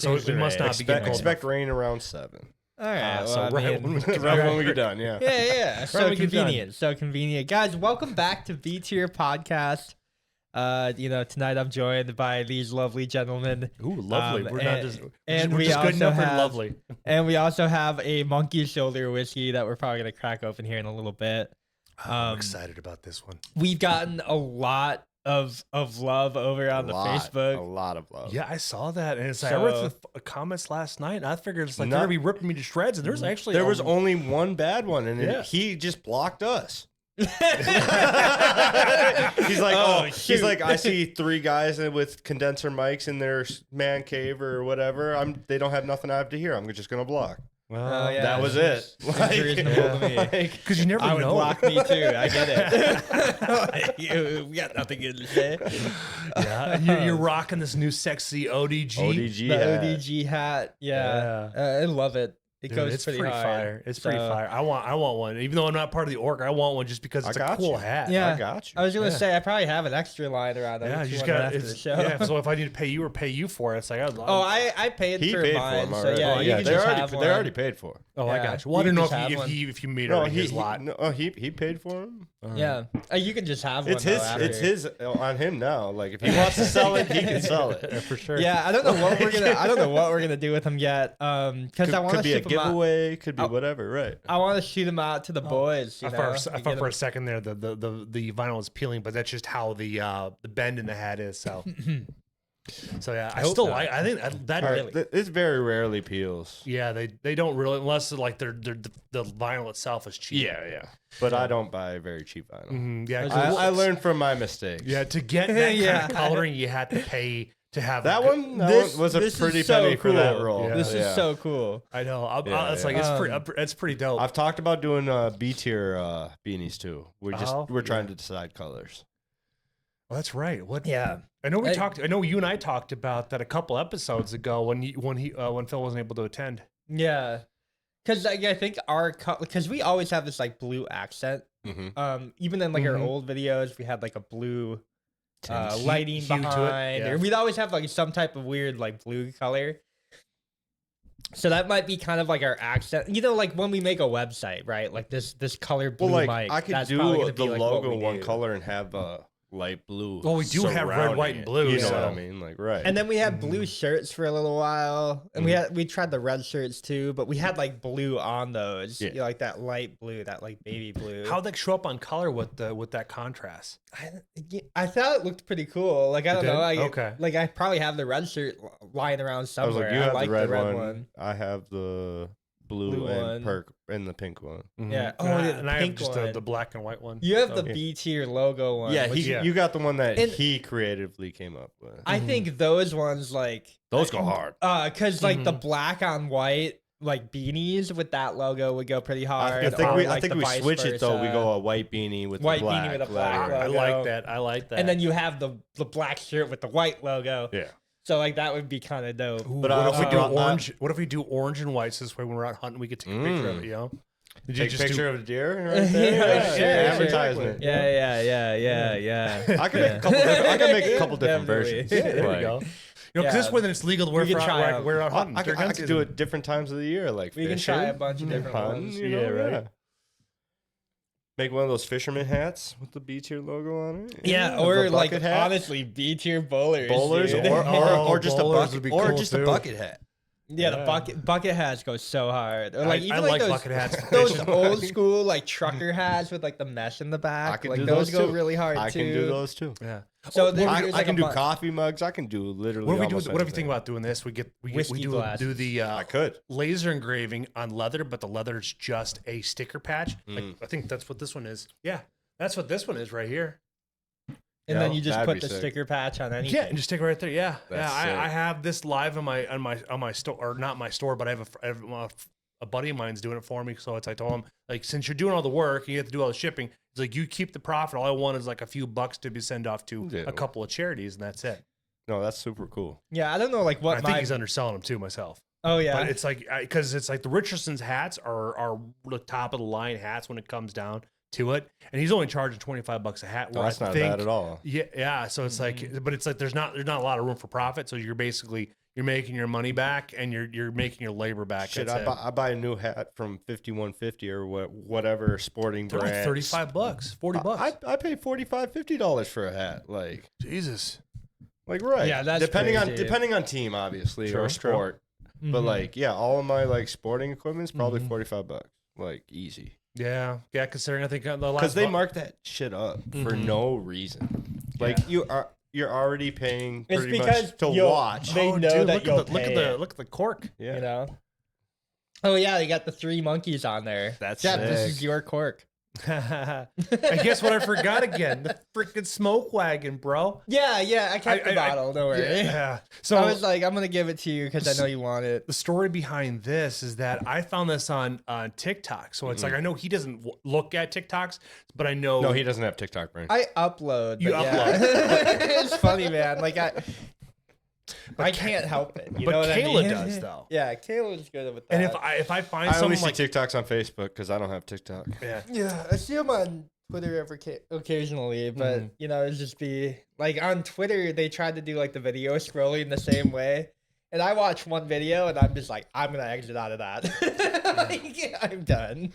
So we must not be getting cold expect rain around 7. All right. So well, right when we get done, yeah. Yeah. So we get done. convenient. So convenient. Guys, welcome back to B Tier Podcast. Tonight I'm joined by these lovely gentlemen. Ooh, lovely. We're not just and we're we just good also enough for have- lovely. And we also have a monkey shoulder whiskey that we're probably gonna crack open here in a little bit. I'm excited about this one. We've gotten a lot of love over on the Facebook. A lot of love. Yeah, I saw that, and it's like So- I read the comments last night, and I figured it's like they're gonna be ripping me to shreds, and there's actually There was only one bad one, and Yeah. he just blocked us. He's like, shoot. he's like, I see 3 guys with condenser mics in their man cave or whatever. They don't have nothing I have to hear. I'm just gonna block. well, yeah. That was it. Seems reasonable to me. because you never I would know. block me too. I get it. We got nothing good to say. Yeah, you're rocking this new sexy ODG. ODG. The hat. ODG hat. Yeah. I love it. It Dude, goes it's pretty hard. fire. It's pretty fire. I want one. Even though I'm not part of the org, I want one just because it's a got cool you. hat. Yeah. I got you. I was gonna Yeah. say I probably have an extra line around. Yeah, you just got got after the show. Yeah, so if I need to pay you or pay you for it, it's like I paid He for paid mine, for them so already. yeah, you can they're just already have one. they're already paid for. Oh, I Yeah. got you. Well, I You don't know can just have if you made it No, in his lot. he paid for him. Yeah, you can just have one. It's his. though, after. It's his on him now. Like if he wants to sell it, he can sell it. For sure. Yeah, I don't know what we're gonna. I don't know what we're gonna do with him yet. Because I want Could to be a ship him out. giveaway. Could be whatever. Right. I want to shoot him out to the boys. You I know? thought, and I get thought for him- a second there the vinyl is peeling, but that's just how the bend in the hat is. So, so yeah, I hope still not. like. I think that Really? It very rarely peels. yeah, they don't really unless like the vinyl itself is cheap. Yeah. But I don't buy very cheap vinyl. Yeah. I learned from my mistakes. Yeah, to get that Yeah. kind of coloring, you had to pay to have That a good- one, that This- one was a this is pretty so penny for that cool. roll. Yeah. This is so cool. I know. Yeah, it's yeah. like it's pretty dope. I've talked about doing B tier beanies too. We're trying to decide colors. Well, that's right. What? Yeah. I know I- I know you and I talked about that a couple episodes ago when Phil wasn't able to attend. Yeah. Because I think because we always have this like blue accent. Mm-hmm. Even in like our Mhm. old videos, we had like a blue Hue- lighting hue to it, behind, yeah. or we'd always have like some type of weird like blue color. So that might be kind of like our accent, like when we make a website, right? Like this color blue Well, like mic. I could that's probably do gonna the be, like, what logo we one do. color and have light blue. Well, we do have red, surrounding white, and it. blue, You know so- what I mean? Like right. And then we had blue shirts for a little while, and Mm-hmm. we tried the red shirts too, but we had like blue on those, Yeah. like that light blue, that like baby blue. How'd that show up on color with that contrast? I thought it looked pretty cool. Like I don't did? know, Okay. Like I probably have the red shirt lying around I was somewhere. like, you have like the red one. I have the blue Blue and one. and the pink one. Yeah. Oh, and I, yeah, the and I have pink just one. the black and white one. You have So- the B tier logo one. Yeah, which you got the one that And- he creatively came up with. I think those ones like Those go hard. because like the black on white like beanies with that logo would go pretty hard. I think or, we like, the vice switch it though. We versa. go a white beanie with White the black beanie with a black lettering. I logo. like that. I like that. and then you have the black shirt with the white logo. Yeah. So like that would be kind of dope. Ooh, But what if we do also- orange? What if we do orange and white? So this way, when we're out hunting, we could take a picture of it. You know, did you Take a just picture do? of a deer right Yeah, there. sure, Yeah, sure. advertisement. Yeah. I can make a couple. I can make a couple different Definitely. versions. Yeah, there we Like, go. You know, because Yeah. this way, then it's legal to wear We for can try out, them. wear out hunting. I during can gun do season. it different times of the year, like We can fishing, try a bunch of different hunting, ones. you know, Yeah, right. yeah. Make one of those fisherman hats with the B tier logo on it. Yeah, the or like bucket hat. honestly B tier bowlers. bowlers, dude. or just a bowlers would be bucket, or cool, just too. a bucket hat. Yeah, the bucket hats go so hard. Or like I even like those, bucket hats for those fishing. old school like trucker hats with like the mesh in the back. I can like do those those go too. really hard I too. can do those too. Yeah. So there's I like can a do bu- coffee mugs. I can do literally. What do we do? almost What do we think anything. about doing this? We Whiskey glass. do the I could. laser engraving on leather, but the leather is just a sticker patch. Like, Mm. I think that's what this one is. Yeah, that's what this one is right here. and then you just that'd put be the sick. sticker patch on anything. Yeah, and just stick it right there. Yeah, That's yeah. sick. I have this live on my store, or not my store, but I have a buddy of mine's doing it for me. So I told him, like, since you're doing all the work, you have to do all the shipping. It's like you keep the profit. All I want is like a few bucks to be sent off to Yeah. a couple of charities, and that's it. No, that's super cool. Yeah, I don't know like what I think he's underselling them too myself. Oh yeah. But it's like because it's like the Richardson's hats are the top of the line hats when it comes down to it, and he's only charging $25 a hat. No, where that's I not think, bad at all. Yeah. So it's like, but it's like there's not a lot of room for profit. So you're basically you're making your money back and you're making your labor back. Shit, That's it. I buy a new hat from 5150 or whatever sporting They're brand. like $35, $40. I pay $45, $50 for a hat. Jesus. Right. Yeah, that's depending crazy. on team, obviously, True, or true. sport. But Mhm. all of my sporting equipment's probably Mhm. $45, easy. Yeah. Considering I think the Because last they mark that shit up for Mhm. no reason. Yeah. You're already paying It's pretty because much to you'll- watch. they know that look you'll at the, look pay at the it. look at the cork. Yeah. You know. Oh yeah, they got the 3 monkeys on there. That's Jeff, this sick. is your cork. And guess what? I forgot again. The freaking smoke wagon, bro. Yeah, I kept the bottle. Don't worry. Yeah. So I was like, I'm gonna give it to you because I know you want it. the story behind this is that I found this on TikTok. So it's like I know he doesn't look at TikToks, but I know No, he doesn't have TikTok brain. I upload. You but yeah. it's funny, man. Like I can't help it. You but know what Kayla I mean? does though. Yeah, Kayla's good with that. And if I find I only someone see like TikToks on Facebook because I don't have TikTok. yeah, I see him on Twitter occasionally, but Mhm. you know, it'd just be like on Twitter they tried to do like the video scrolling the same way. And I watch one video and I'm just like, I'm gonna exit out of that. Like, I'm done.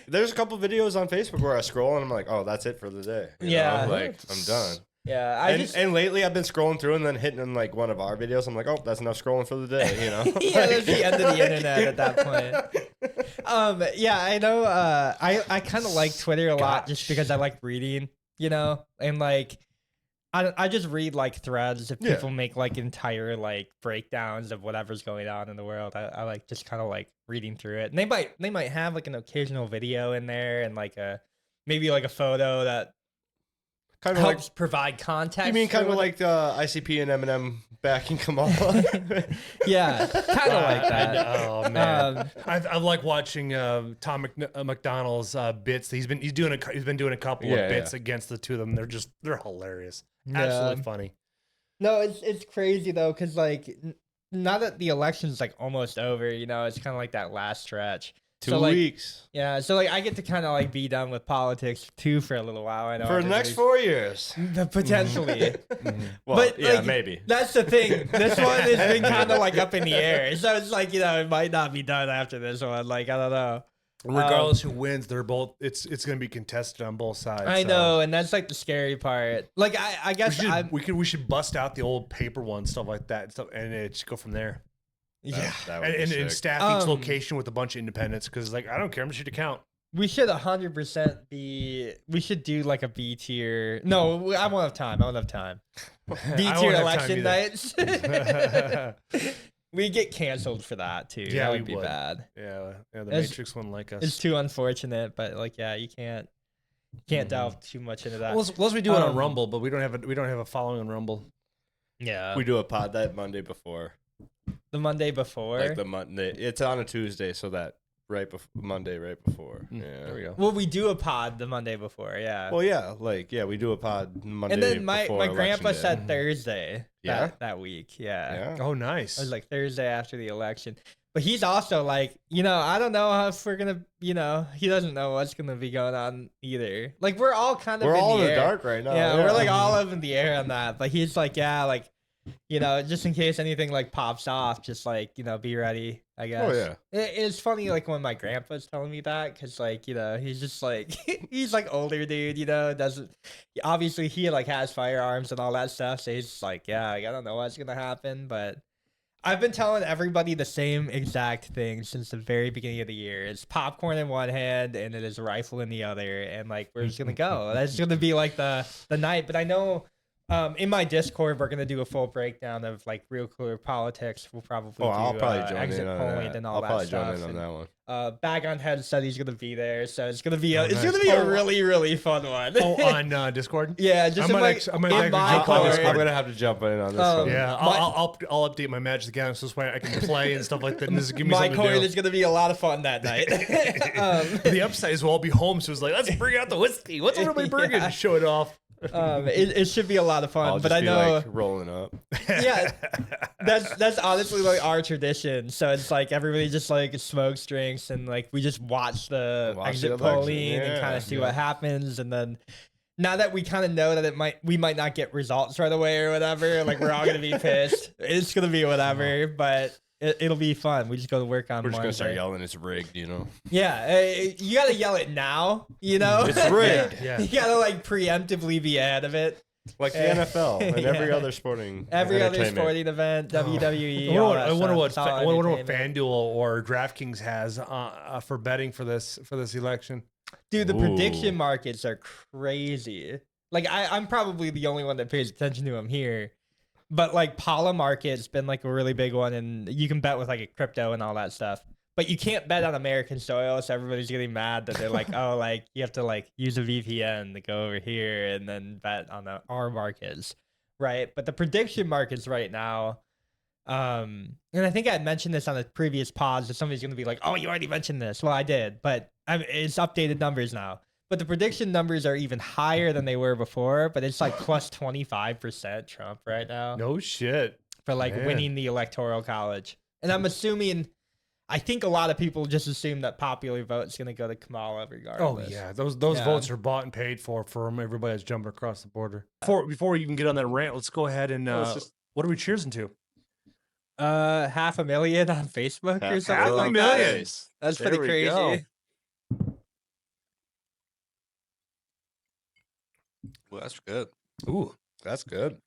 There's a couple videos on Facebook where I scroll and I'm like, oh, that's it for the day. You Yeah. know? I'm done. Yeah, And lately I've been scrolling through and then hitting on one of our videos. I'm like, oh, that's enough scrolling for the day. You know? yeah, that's the end of the internet at that point. Yeah, I know. I kind of like Twitter a lot just because I like reading, you know, and like I just read like threads if Yeah. people make like entire like breakdowns of whatever's going on in the world. I like just kind of like reading through it, and they might have like an occasional video in there and like maybe like a photo that Kind of like. helps provide context. You mean for kind of what- like the ICP and Eminem backing Kamala? yeah, kind of like that. Oh man, Um, I like watching Tom McDonald's bits. He's been doing a couple Yeah, of bits against the two of them. They're hilarious, Yeah. absolutely funny. No, it's crazy though, cause like now that the election's like almost over, you know, it's kind of like that last stretch. 2 So, like, weeks. Yeah, so like I get to kind of like be done with politics too for a little while. I know For the next 4 years. potentially. Well, But, yeah, like, maybe. That's the thing. This one has been kind of like up in the air, so it's like, you know, it might not be done after this one. Like I don't know. Regardless who wins, they're both. It's going to be contested on both sides. I so. know, and that's like the scary part. Like I We guess I'm should bust out the old paper one, stuff like that, and stuff, and just go from there. yeah. That would be And sick. staff each Um, location with a bunch of independents because like I don't care, I'm just here to count. We should 100% be. We should do like a B tier. No, I won't have time. I won't have time. B I tier won't have election time nights. We get canceled for that too. Yeah, that we would be would. bad. Yeah, the It's- Matrix wouldn't like us. It's too unfortunate, but like, yeah, you can't delve too much into that. Unless we do it on Um, Rumble, but we don't have a following on Rumble. Yeah, We do a pod that Monday before. the Monday before. Like the Monday. It's on a Tuesday, so that Monday right before. Mm, Yeah. There we go. Well, we do a pod the Monday before. Yeah. Well, yeah, we do a pod Monday. and then my before grandpa election day. said Thursday. Yeah? That week. Yeah. Yeah. Oh, nice. It was like Thursday after the election. But he's also like, you know, I don't know if we're gonna, you know, he doesn't know what's gonna be going on either. Like we're all kind of We're in all the in the air. dark right now. Yeah, we're like all up in the air on that. But he's like, yeah, like, you know, just in case anything like pops off, just like, you know, be ready, I guess. Oh yeah. It's funny, like when my grandpa's telling me that, because like, you know, he's just like, he's like older dude, you know, doesn't, obviously he like has firearms and all that stuff. So he's just like, yeah, like, I don't know what's gonna happen, but I've been telling everybody the same exact thing since the very beginning of the year. It's popcorn in one hand and it is a rifle in the other, and like we're just gonna go. That's gonna be like the night. But I know in my Discord we're gonna do a full breakdown of like real clear politics. We'll probably Oh, I'll do probably join exit in on polling that. and all I'll that probably stuff. join in on and, that one. Bag on Head said he's gonna be there, so it's gonna be Oh, it's nice. gonna be Oh, a really really fun one. Oh, on Discord. yeah, just I in might my, actually- I might in actually my jump on Discord. Discord. I'm gonna have to jump in on this Um, one. Yeah, My- I'll update my Magic account so this way I can play and stuff like that. And this give me My something coin to do. is gonna be a lot of fun that night. The upside is we'll all be home, so it's like let's bring out the whiskey. What's everybody bringing? Yeah. Show it off. It should be a lot of fun, I'll but just I be know like rolling up. yeah, that's honestly like our tradition. So it's like everybody just like smokes drinks and like we just watch the Watch exit the election, polling and yeah, kind of see yeah. what happens, and then now that we kind of know that we might not get results right away or whatever, like we're all gonna be pissed. It's gonna be whatever, but it'll be fun. We just go to work on We're just gonna start Monday. yelling. It's rigged, you know. Yeah, you gotta yell it now. You know, It's rigged. Yeah. You gotta like preemptively be ahead of it. Like the NFL and every Yeah. other sporting. Every other entertainment. sporting event, WWE. I all wonder, that I wonder stuff. what It's all I wonder what entertainment. FanDuel or DraftKings has for betting for this election. Dude, the Ooh. prediction markets are crazy. Like I'm probably the only one that pays attention to them here. But like Paula Market's been like a really big one, and you can bet with like a crypto and all that stuff. But you can't bet on American soil, so everybody's getting mad that they're like, oh, like you have to like use a VPN to go over here and then bet on our markets, right? But the prediction markets right now, and I think I had mentioned this on a previous pause, that somebody's gonna be like, oh, you already mentioned this. Well, I did, but it's updated numbers now. But the prediction numbers are even higher than they were before, but it's like plus 25% Trump right now No shit. for like Man. winning the electoral college. And I'm assuming, I think a lot of people just assume that popular vote's going to go to Kamala Oh regardless. yeah, those Yeah. votes are bought and paid for from everybody that's jumping across the border. Before we even get on that rant, let's go ahead and Let's just- what are we cheersing to? 500,000 on Facebook or something half a like million. that. That's There pretty we crazy. go. Well, that's good. Ooh, That's good.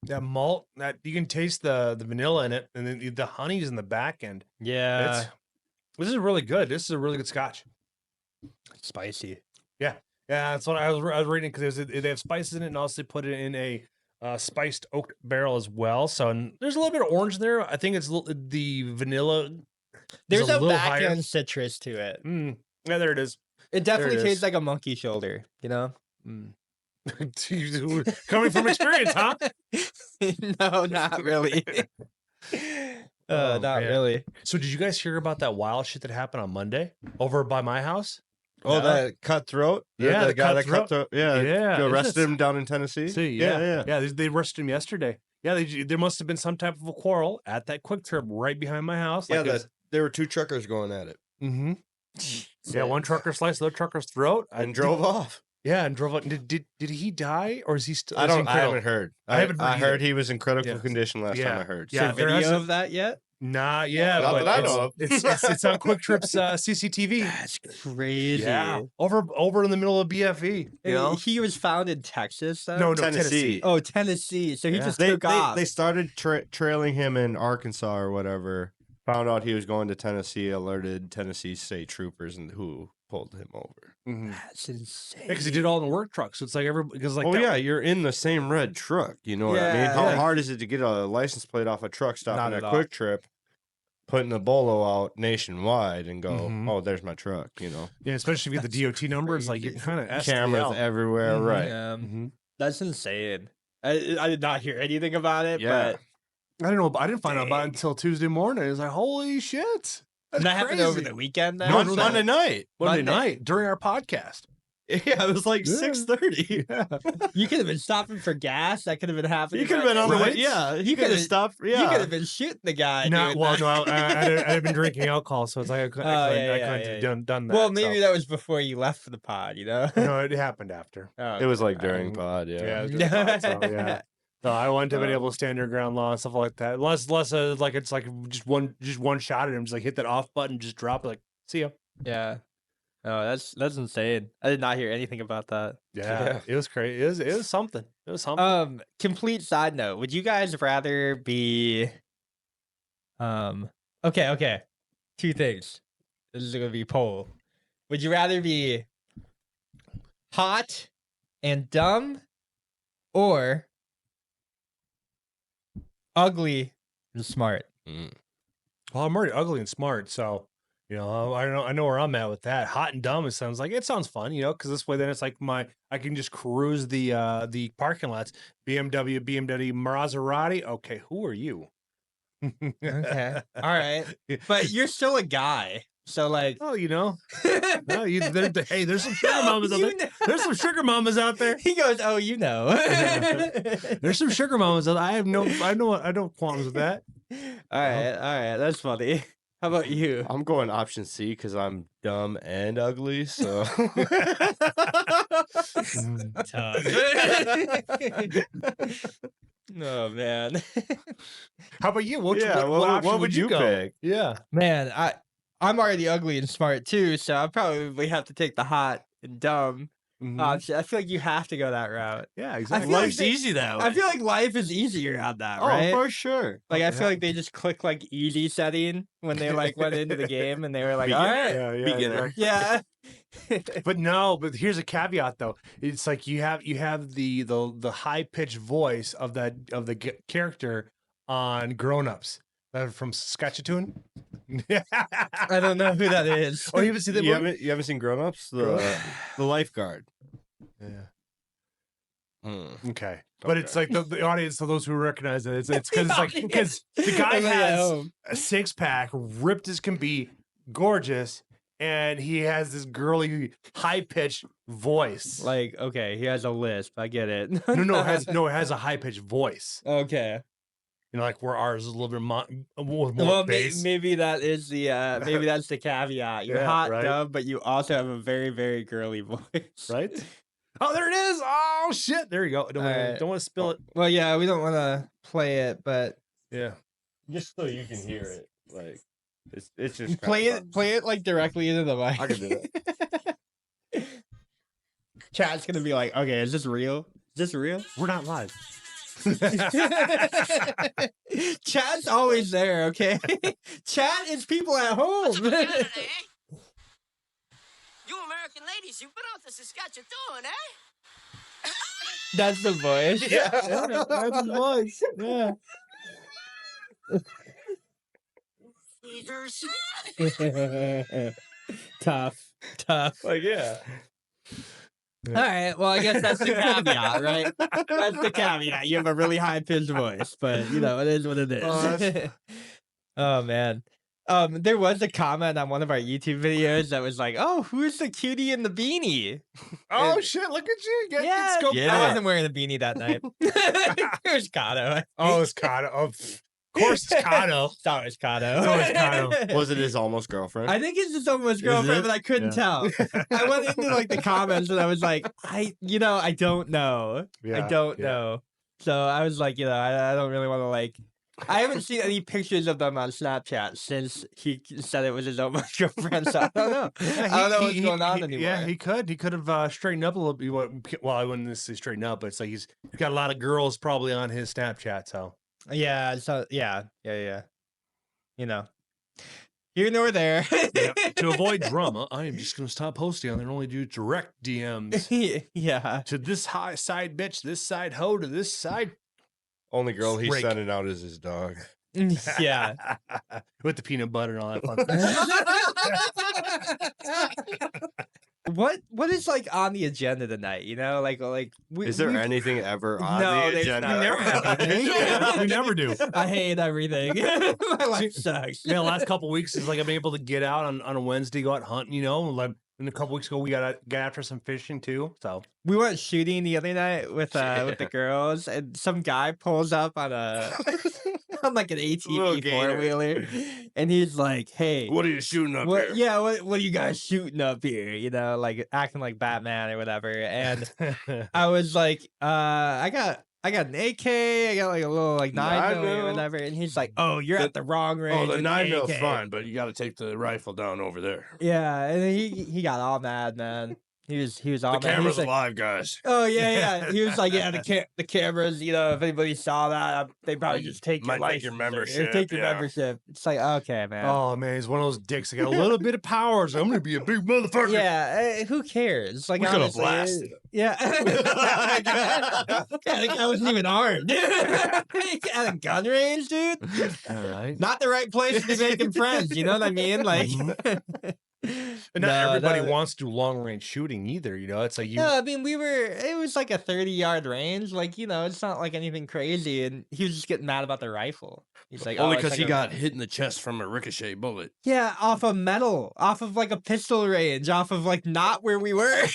that malt, that you can taste the vanilla in it, and then the honey's in the back end. Yeah. This is really good. This is a really good Scotch. Spicy. Yeah, that's what I was reading because they have spices in it, and also they put it in a spiced oak barrel as well. So and there's a little bit of orange in there. I think it's the vanilla. There's a a little back higher. end citrus to it. Yeah, there it is. It definitely it tastes is. like a monkey shoulder, you know? Coming from experience, huh? No, not really. Oh, Not man. really. So did you guys hear about that wild shit that happened on Monday over by my house? Oh, Yeah. that cutthroat. Yeah, the the guy that cutthroat. cut throat. Yeah, Yeah, You it's arrested just- him down in Tennessee. See, yeah. They arrested him yesterday. Yeah, there must have been some type of a quarrel at that quick trip right behind my house. Yeah, Like there were two truckers going at it mm-hmm. Yeah, one trucker sliced the other trucker's throat and drove off. Yeah, and drove up. Did he die or is he still? I is he in don't. I critical? haven't heard. I haven't heard I heard either. he was in critical Yeah. condition last time Yeah. I heard. Yeah, Is there there has video to- of that yet? Nah, yeah, Not but that I know of. it's on Quick Trip's CCTV. That's crazy. Yeah, over in the middle of BFE. You know? He was found in Texas, though? No, Tennessee. Tennessee. Oh, Tennessee. So he Yeah. just They took off. they started trailing him in Arkansas or whatever. Found out he was going to Tennessee. Alerted Tennessee state troopers and who pulled him over. That's insane. Because he did all in the work truck, so it's like because like Oh that- yeah, you're in the same red truck. You know what I mean? Yeah. How Yeah. hard is it to get a license plate off a truck Not stopping at at all. Quick Trip, putting the bolo out nationwide and go, Mhm. oh, there's my truck. You know, yeah, especially if you get the DOT number, it's like you're crazy. kind of cameras everywhere. Mhm. Right. Yeah, Mm-hmm. that's insane. I did not hear anything about it, Yeah. I didn't know. I didn't find out about it until Tuesday morning. It was like, holy shit! but that happened over crazy. the weekend then? No, no, no. Monday night. Monday Monday. night during our podcast. Yeah, it was like Yeah. 6:30. Yeah, You could have been stopping for gas. That could have been happening. You could have been on the way. Right? Yeah, he You could have could've- stopped. You Yeah, could have been shooting the guy. no, doing well, that. no, I had been drinking alcohol, so it's like I couldn't, Oh, I couldn't, yeah, I yeah, couldn't yeah, have done that. Well, maybe so. that was before you left for the pod, you know? No, it happened after. Oh, it was like during Um, pod. Yeah. Yeah, it was during pod, so, yeah. So I wouldn't have been able to stand your ground law and stuff like that. Unless like it's like just one shot at him, just like hit that off button, just drop it, like see ya. Yeah. Oh, that's insane. I did not hear anything about that. Yeah, it was crazy. It was something. It was something. Complete side note. Would you guys rather be okay. Two things. This is gonna be poll. Would you rather be hot and dumb or ugly and smart? Mm. Well, I'm already ugly and smart, so you know I know where I'm at with that. Hot and dumb. It sounds fun, you know, because this way then it's like I can just cruise the parking lots. BMW, Maserati. Okay, who are you? Okay. All right. But you're still a guy. So like Oh, you know, no, hey, there's some sugar mamas out You there. know. There's some sugar mamas out there. He goes, "Oh, you know." There's some sugar mamas out there. I don't qualms with that. All right. That's funny. How about you? I'm going option C because I'm dumb and ugly. So Oh man. How about you? What, Yeah, what option what would you go? pick? Yeah. Man, I'm already ugly and smart too, so I probably have to take the hot and dumb option. I feel like you have to go that route. Yeah, I exactly. feel like Life's they- easy that way. I feel like life is easier on that, oh, right? for sure. Like I feel like they just click like easy setting when they like went into the game and they were like, all right, Beginner. yeah. But no, but here's a caveat though. It's like you have the high pitched voice of the character on Grown Ups from Saskatchewan. I don't know who that is. Oh, you haven't seen that You movie? haven't seen Grown Ups? The lifeguard. Yeah. Okay. But it's like the audience, so those who recognize it, it's because it's like because the guy has a 6-pack, ripped as can be, gorgeous, and he has this girly, high pitched voice. Like, okay, he has a lisp. I get it. It has a high pitched voice. Okay. You know, like where ours is a little bit more Well, bass. maybe that is the maybe that's the caveat. You're Yeah, hot, right. dumb, but you also have a very, very girly voice. Right? Oh, there it is. Oh shit. There you go. All right. Don't want to spill it. Well, yeah, we don't want to play it, but Yeah. Just so you can hear it. Like, it's just play kinda it like directly into the mic. I can do that. Chat's gonna be like, okay, is this real? Is this real? We're not live. Chat's always there, okay? Chat is people at home. You American ladies, you've been out to Saskatchewan, eh? That's the voice. Yeah, that's his voice. Yeah. Eaters. Tough. Like, yeah. All right. Well, I guess that's the caveat, right? That's the caveat. You have a really high pitched voice, but you know, it is what it is. Oh, Oh man. There was a comment on one of our YouTube videos that was like, "Oh, who's the cutie in the beanie?" Oh shit! Look at you. Yeah, Get I it. wasn't wearing a beanie that night. It was Kato. Oh, it's Kato. Of course, it's Kato. It's always Kato. It's always Kato. Was it his almost girlfriend? I think it's his almost Is girlfriend, it? but I couldn't tell. I went into like the comments and I was like, I don't know. I don't know. So I was like, I don't really want to like. I haven't seen any pictures of them on Snapchat since he said it was his almost girlfriend. So I don't know. I don't know what's going on anymore. Yeah, he could have straightened up a little bit. Well, I wouldn't say straighten up, but it's like he's got a lot of girls probably on his Snapchat. So Yeah. So yeah. You know, here nor there. to avoid drama, I am just gonna stop posting on there and only do direct DMs Yeah. to this high side bitch, this side hoe, to this side. Only girl he's Rake. sending out is his dog. Yeah. With the peanut butter and all that fun. What is like on the agenda tonight? You know, like Is there anything ever on No, the there's agenda? not. We never have anything. We never do. I hate everything. My life sucks. Yeah, the last couple weeks is like I've been able to get out on a Wednesday, go out hunting, like and a couple weeks ago we got after some fishing too. So We went shooting the other night with the girls, and some guy pulls up on on like an Little ATV gator. 4-wheeler, and he's like, "Hey, What are you shooting up what? here? Yeah, what are you guys shooting up here? You know, like acting like Batman or whatever." And I was like, I got an AK, I got like a little like 9mm or 9mm. whatever, and he's like, "Oh, you're at the wrong range." Oh, the with 9mm AK." fine, but you got to take the rifle down over there. Yeah, and then he got all mad, man. He was all The mad. He was camera's like, alive, guys. oh yeah. He was like, yeah, the cameras. You know, if anybody saw that, they probably just take your Might take your license or membership, take your yeah. membership. It's like, okay, man. oh man, he's one of those dicks that got a little bit of power. So I'm gonna be a big motherfucker. Yeah, who cares? Like, We coulda honestly, blasted him. Yeah. Yeah, the guy wasn't even armed. At a gun range, dude. All right. Not the right place to be making friends. You know what I mean? Like, And not everybody wants to do long range shooting either. You know, it's like you. No, I mean, it was like a 30-yard range. Like, you know, it's not like anything crazy. And he was just getting mad about the rifle. He's like, Only it's because like he a- got hit in the chest from a ricochet bullet. Yeah, off of metal, off of like a pistol range, off of like not where we were.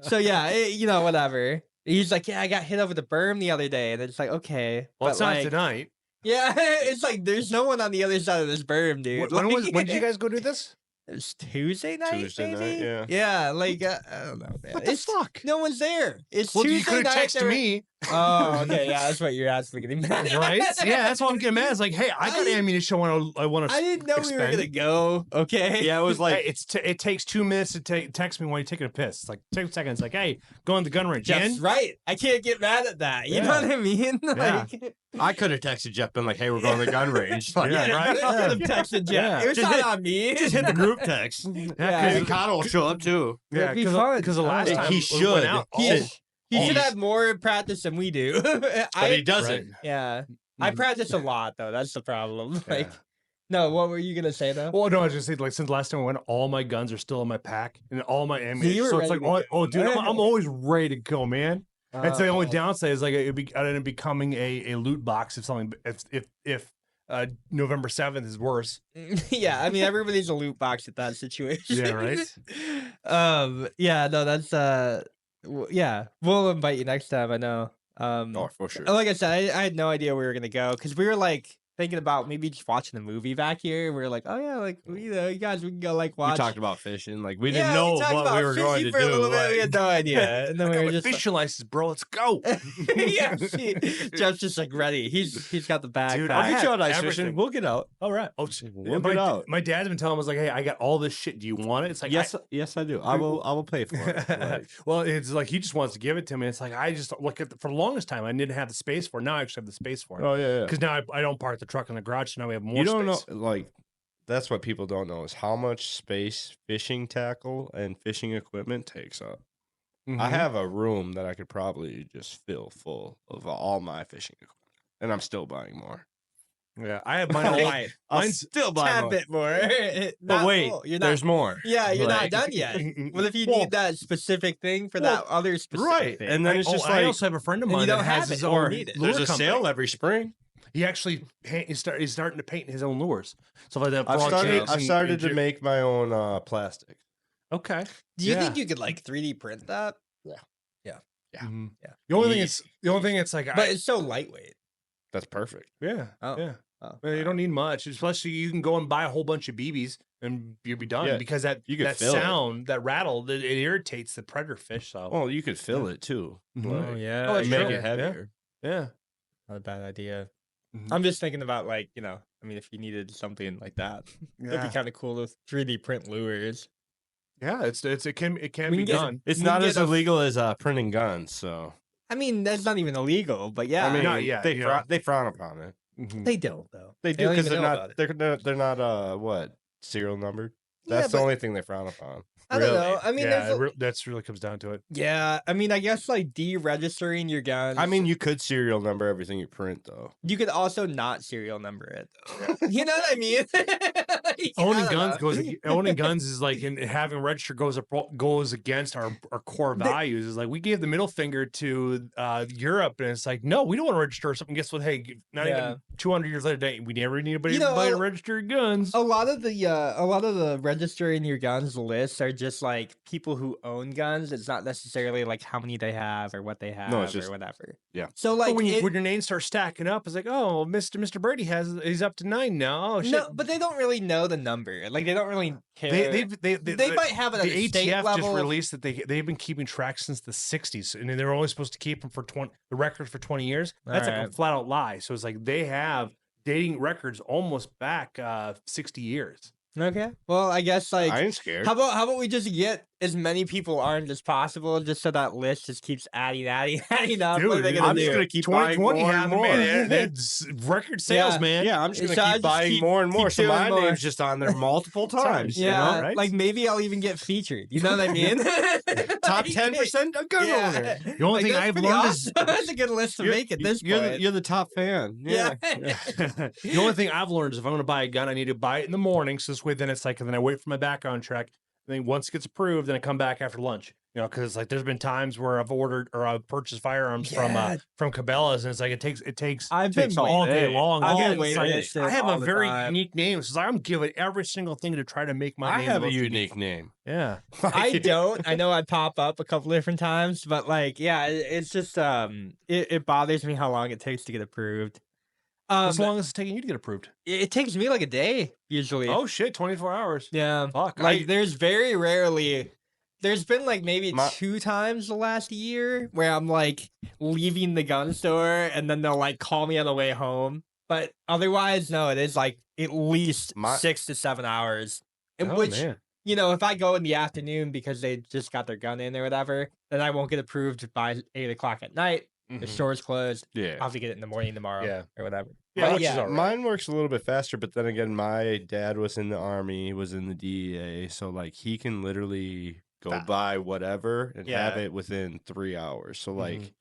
So yeah, you know, whatever. He's like, yeah, I got hit over the berm the other day, and it's like, okay, Well, but it's not like, tonight. yeah, it's like there's no one on the other side of this berm, dude. When Like- did you guys go do this? It's Tuesday night, Tuesday night, maybe? yeah. Yeah, like I don't know, man. What the It's fuck? no one's there. It's Well, you Tuesday could have night. texted me, Oh, okay, yeah, that's what you're asking me. right? Yeah, that's why I'm getting mad. It's like, hey, I got ammunition. I want to. I didn't know we were gonna go. Okay. Yeah, it was Like, like it takes 2 minutes to text me when you're taking a piss. It's like 2 seconds. Like, hey, go on the gun range. Jeff's In? right. I can't get mad at that. You Yeah. know what I mean? Yeah. Like, I could have texted Jeff, been like, "Hey, we're going to the gun range." Like, Yeah, right? I could have texted Jeff. Yeah. It was Just not hit- on me. Just hit the group text. Yeah. And Connor will show up too. Yeah, It'd be fun. because the last He time we should. went out, He, all- he should he's- have more practice than we do. But he doesn't. Yeah. I Mhm. practice a lot though. That's the problem. Like, Yeah. no, what were you gonna say though? Well, no, I was just saying, like, since last time I went, all my guns are still in my pack and all my ammunition. you were So it's ready like, to oh, go. dude, I'm always ready to go, man. It's the only Oh. downside is like it ended up becoming a loot box if something if November 7th is worse. Yeah, I mean everybody's a loot box at that situation. Yeah, right? Yeah, no, that's yeah. We'll invite you next time, I know. Oh, for sure. Like I said, I had no idea we were gonna go because we were like thinking about maybe just watching a movie back here. We were like, oh yeah, like you know, you guys, we can go like We watch. talked about fishing. Like we Yeah, didn't know talked what about we were going fishing to for a do. little bit. We like- had no idea, and then we I were got my just fishing license, bro. Let's go. yeah. Jeff's just like ready. He's got the bag. Dude, I'll I get you had out ice everything. fishing. We'll get out. All right. Oh, We'll get out. my dad's been telling me, was like, hey, I got all this shit. Do you want it? It's like, Yes, yes, I do. I will pay for it. Like, well, it's like he just wants to give it to me. It's like I just look at for the longest time I didn't have the space for it. Now I actually have the space for it oh yeah, yeah. because now I don't park the truck in the garage. So now we have more. You don't space. know, like that's what people don't know is how much space fishing tackle and fishing equipment takes up. I Mhm. have a room that I could probably just fill full of all my fishing equipment, and I'm still buying more. Yeah, I have mine. all- Right. I'll Mine's still buy Tad more. bit more. But Not wait, full. You're not. there's more. Yeah, you're Like- not done yet. What if you Well- need that specific thing for Well, that other specific Right, thing? and then it's Oh, just I like also have a friend of And you mine that don't has have his it or own need it. lure there's a company. sale every spring. He actually he's starting to paint his own lures. So like that. I've frog started. shapes I've and- started and to jig- make my own plastic. Okay. Do you yeah. think you could like 3D print that? Yeah. Mhm. Yeah. The only thing it's like, But it's so lightweight. That's perfect. yeah, Oh. yeah. Oh, Well, you don't need much. Especially you can go and buy a whole bunch of BBs and you'll be done Yeah, because that you could that fill it. sound, that rattle, it irritates the predator fish. So Oh, you could fill it too. Mhm. Oh Like, yeah. Oh, that's and make true. it heavier. yeah. Not a bad idea. Mhm. I'm just thinking about like, you know, I mean if you needed something like that. It'd Yeah. be kind of cool to 3D print lures. Yeah, it can We be can get- done. It's You not get as a- illegal as printing guns. So I mean, that's not even illegal, but yeah. I mean, Not yet, they you frown, know. they frown upon it. Mhm. they don't though. They do don't because even they're know not. about it. They're not. What serial numbered? Yeah, That's the but- only thing they frown upon. I don't know. I mean, yeah, there's a- that's really comes down to it. yeah. I mean, I guess like deregistering your guns. I mean, you could serial number everything you print, though. you could also not serial number it. Though. You know what I mean? Like, I Owning don't guns know. goes owning guns is like and having register goes against our core values. Is like we gave the middle finger to Europe, and it's like no, we don't want to register something. Guess what? Hey, not Yeah. even 200 years later, we never need anybody You know, to register your guns. A lot of the registering your guns lists are just like people who own guns. It's not necessarily like how many they have or what they have No, it's just- or whatever. yeah. So But like when, it- when your names start stacking up, it's like, oh, Mr. Brady he's up to 9 now. Oh shit. no, but they don't really know the number. Like they don't really care. They might have it at the a state ATF level. just released that they've been keeping track since the 60s, and they're only supposed to keep them for the record for 20 years. That's like a Alright. flat out lie. So it's like they have dating records almost back 60 years. Okay. Well, I guess like I ain't scared. how about we just get as many people armed as possible, just so that list just keeps adding up. Dude, what are they gonna I'm do? just gonna keep buying 2020 more and happened, more. man. That's record sales, Yeah. man. Yeah, I'm just So gonna I keep just buying keep- more and more. keep So my doing more. name's just on there multiple times. you Yeah, know, right? like maybe I'll even get featured. You know what I mean? Top Like, 10% of gun yeah. owner. The only thing that's I've pretty learned is awesome. That's a good list to make at this point. You're the top fan. yeah. the only thing I've learned is if I'm going to buy a gun, I need to buy it in the morning. So this way, then it's like, and then I wait for my background check. And then once it gets approved, then I come back after lunch. You know, because like there's been times where I've ordered or I've purchased firearms Yeah. from Cabela's, and it's like it takes I've been takes all all day day. long. I've all been day. waiting Like, for this shit I have all a the very time. unique name. So I'm giving every single thing to try to make my I name. have a look unique name. Yeah. I don't. I know I pop up a couple different times, but like, yeah, it's just it bothers me how long it takes to get approved. What's the longest it's taking you to get approved? It takes me like a day usually. Oh shit, 24 hours. Yeah. Fuck. Like there's very rarely there's been like maybe My- 2 times the last year where I'm like leaving the gun store and then they'll like call me on the way home. But otherwise, no, it is like at least My- 6 to 7 hours. In Oh, which, man. you know, if I go in the afternoon because they just got their gun in or whatever, then I won't get approved by 8 o'clock at night. The Mhm. store's closed. Yeah. I'll have to get it in the morning tomorrow Yeah. or whatever. Yeah, But which is all right. Mine works a little bit faster, but then again, my dad was in the army, was in the DEA, so like he can literally go buy whatever and have Yeah. it within 3 hours. So like,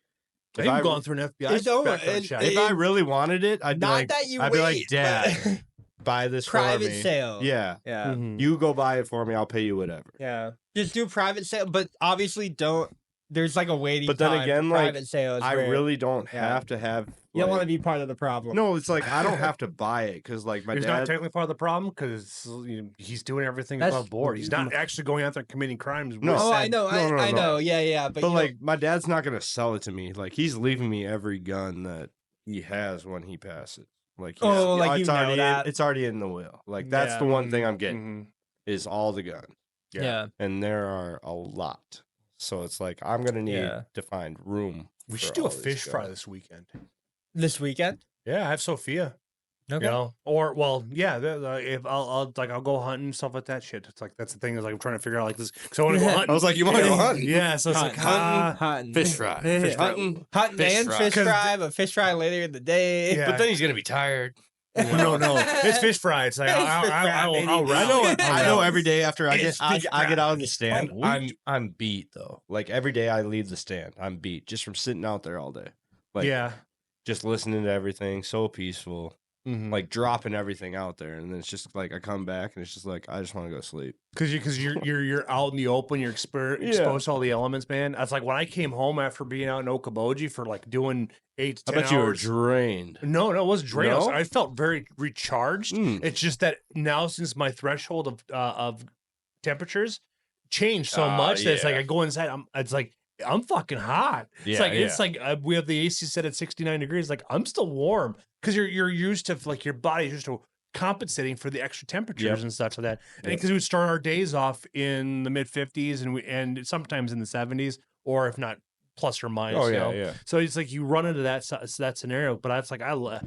I've if I, even gone through an FBI It's over- background it- check. if I really wanted it, I'd be Not like, that you I'd be like, wait, but- Dad, buy this for private me. sale. Yeah, Yeah. Mhm. you go buy it for me. I'll pay you whatever. Yeah. Just do private sale, but obviously don't. There's like a waiting But then time. again, like, private sales. I where really don't Yeah. have to have. you don't like- want to be part of the problem. No, it's like I don't have to buy it because like my He's not dad. technically part of the problem because he's doing everything That's- above board. He's not actually going out there committing crimes. No. with Oh, I said- know. No, no, I no. know. Yeah, yeah. But, But you like my dad's not gonna sell it to me. Like he's leaving me every gun that he has when he passes. Like Oh, like, it's you know already that. it's already in the will. Like that's Yeah. the one thing I'm getting Mhm. is all the guns, know, yeah. and there are a lot. So it's like I'm gonna need Yeah. to find room. We for should do a all these fish fry guns. this weekend. this weekend. Yeah, I have Sophia. Okay. You know, or well, yeah. If I'll go hunting stuff like that shit. It's like that's the thing is like I'm trying to figure out like this because I want to go hunting. I was like, you want to go hunting? Yeah, so it's like hunting, Fish fry, fish fry. hunting fish and fry. fish 'Cause fry, but fish fry later in the day. Yeah. But then he's gonna be tired. no, it's fish fry. It's like I'll I know every day after I get It's I, fish I get fry. out of the stand, Oh, I'm beat though. Like every day I leave the stand, I'm beat just from sitting out there all day. Like yeah. just listening to everything, so peaceful. Mhm. Like dropping everything out there, and then it's just like I come back and it's just like I just want to go sleep. Because you're out in the open, you're exposed to all the elements, man. That's like when I came home after being out in Okoboji for like doing 8 to I 10 bet you were hours. drained. No, it wasn't drained. No? I felt very recharged. Mm. It's just that now since my threshold of temperatures changed so much that it's like yeah. I go inside, I'm fucking hot. Yeah, It's like we have the AC set at 69 degrees. Like I'm still warm because you're used to like your body's used to compensating for the extra temperatures Yep. and stuff like that. And Yep. because we would start our days off in the mid 50s and sometimes in the 70s, or if not plus or minus. Oh you yeah, know? yeah. So it's like you run into that scenario, but that's like I love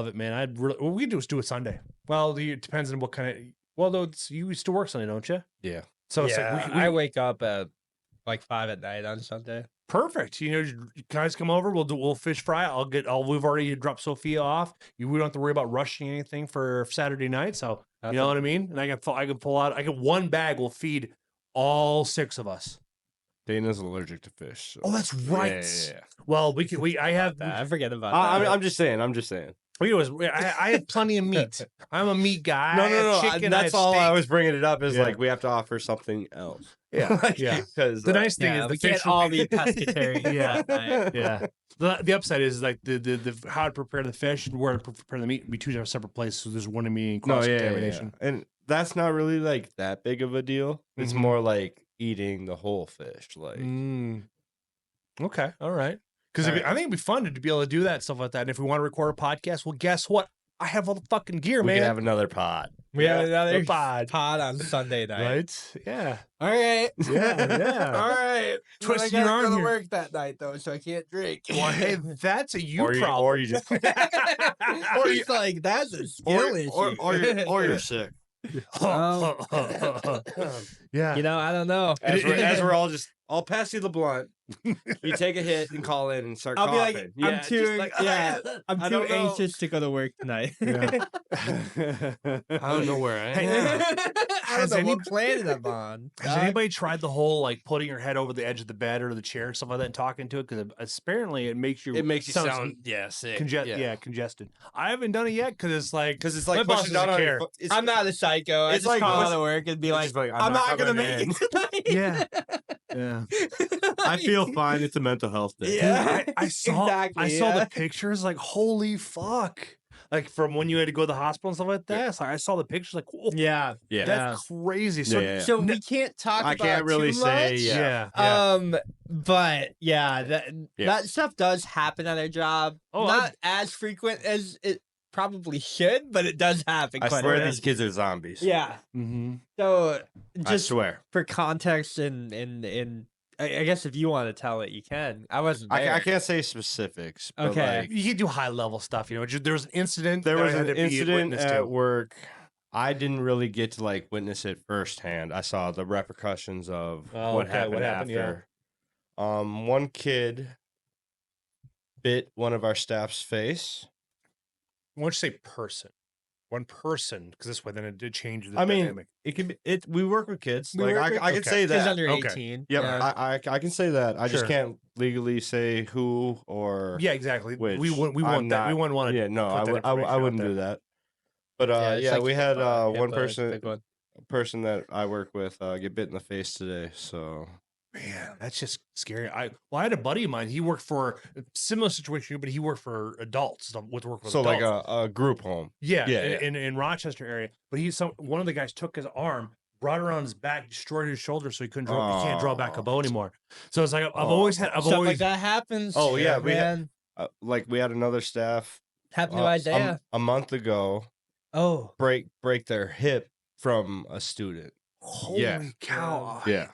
it, man. I'd really what we can do it Sunday. Well, it depends on what kind of. Well, though you used to work Sunday, don't you? Yeah. So it's yeah, like I wake up at like 5 at night on Sunday. perfect. You know, you guys come over. We'll fish fry. We've already dropped Sophia off. We don't have to worry about rushing anything for Saturday night. So you know what I mean. And I can pull out. one bag will feed all 6 of us. Dana's allergic to fish. So. Oh, that's Yeah, right. yeah, yeah. Well, I have. I forget about I, that. I'm just saying. I'm just saying. I have plenty of meat. I'm a meat guy. No, I no, have no. chicken, I That's have all I steak. was bringing it up is Yeah. like we have to offer something else. Yeah, Like, yeah. Because The nice thing Yeah, is we the fish can't all be pescatarian. Yeah. Right. Yeah. The upside is like the how to prepare the fish and where to prepare the meat would be 2 separate places. So there's one meaning no, cross yeah, contamination. and that's not really like that big of a deal. It's Mhm. more like eating the whole fish. Like Okay. All right. Because All right. I think it'd be fun to be able to do that stuff like that. And if we want to record a podcast, well, guess what? I have all the fucking gear, we man. could have another pod. We have another pod. pod on Sunday night. Right? Yeah. All right. Yeah. All right. Twist I your gotta arm go to here. work that night though, so I can't drink. Well, hey, that's a you or problem. or you just or he's like, that's a skill issue. or you're sick. Yeah. You know, I don't know. As we're all just, I'll pass you the blunt. You take a hit and call in and start I'll be coughing. like, I'm just too, like, I'm I too don't know. anxious to go to work tonight. Yeah. I don't know where I am. Hey, I don't know what planet I'm on. Has anybody tried the whole like putting your head over the edge of the bed or the chair, stuff like that, and talking to it? Because apparently it makes you It makes you sounds sound sick. congested. I haven't done it yet because it's like Because it's my like boss pushing doesn't down on care. your it's, I'm not a psycho. I it's just like call push- out of work and be like, just like, I'm not gonna coming make in. it tonight. Yeah. Yeah. I feel fine. It's a mental health day. Yeah. I saw Exactly, I saw yeah. the pictures like holy fuck. like from when you had to go to the hospital and stuff like that. It's like, I saw the pictures, like, whoa, Yeah. Yeah. that's crazy. So Yeah, yeah. So we can't talk I about can't really too say, much. yeah. But yeah, that stuff does happen at our job. Oh, Not as frequent as it probably should, but it does happen. I quite a swear bit. these kids are zombies. Yeah. Mm-hmm. So I just swear. for context and I guess if you want to tell it, you can. I wasn't there. I can't say specifics. But Okay. like, You can do high level stuff, you know. There was an incident. there that was I an had to be a incident witness at to. work. I didn't really get to like witness it firsthand. I saw the repercussions of Oh, what okay, happened yeah. after. One kid bit one of our staff's face. Why don't you say person? One person, because this way then it did change the I mean, dynamic. it could be it. We work with kids. We like work with- I can okay. say Kids that. under Okay. 18. Yep, Yeah. I can say that. I just Sure. can't legally say who or Yeah, exactly. which. We want I'm that. We not- wouldn't want to. Yeah, no, put that I information out wouldn't there. do that. But it's yeah, like we had HIPAA, one HIPAA is a big one. person that I work with get bit in the face today. So Man, that's just scary. I had a buddy of mine. He worked for a similar situation, but he worked for adults. With work with so adults. like a group home. yeah, yeah, in Rochester area. But one of the guys took his arm, brought it around his back, destroyed his shoulder, so he couldn't draw. He can't draw back a bow anymore. So it's like I've always had. I've Stuff always like that happens. Oh, yeah, we had- man. Like we had another staff Happened to uh, Isaiah. a month ago Oh. break their hip from a student. Holy Yeah. cow! Yeah.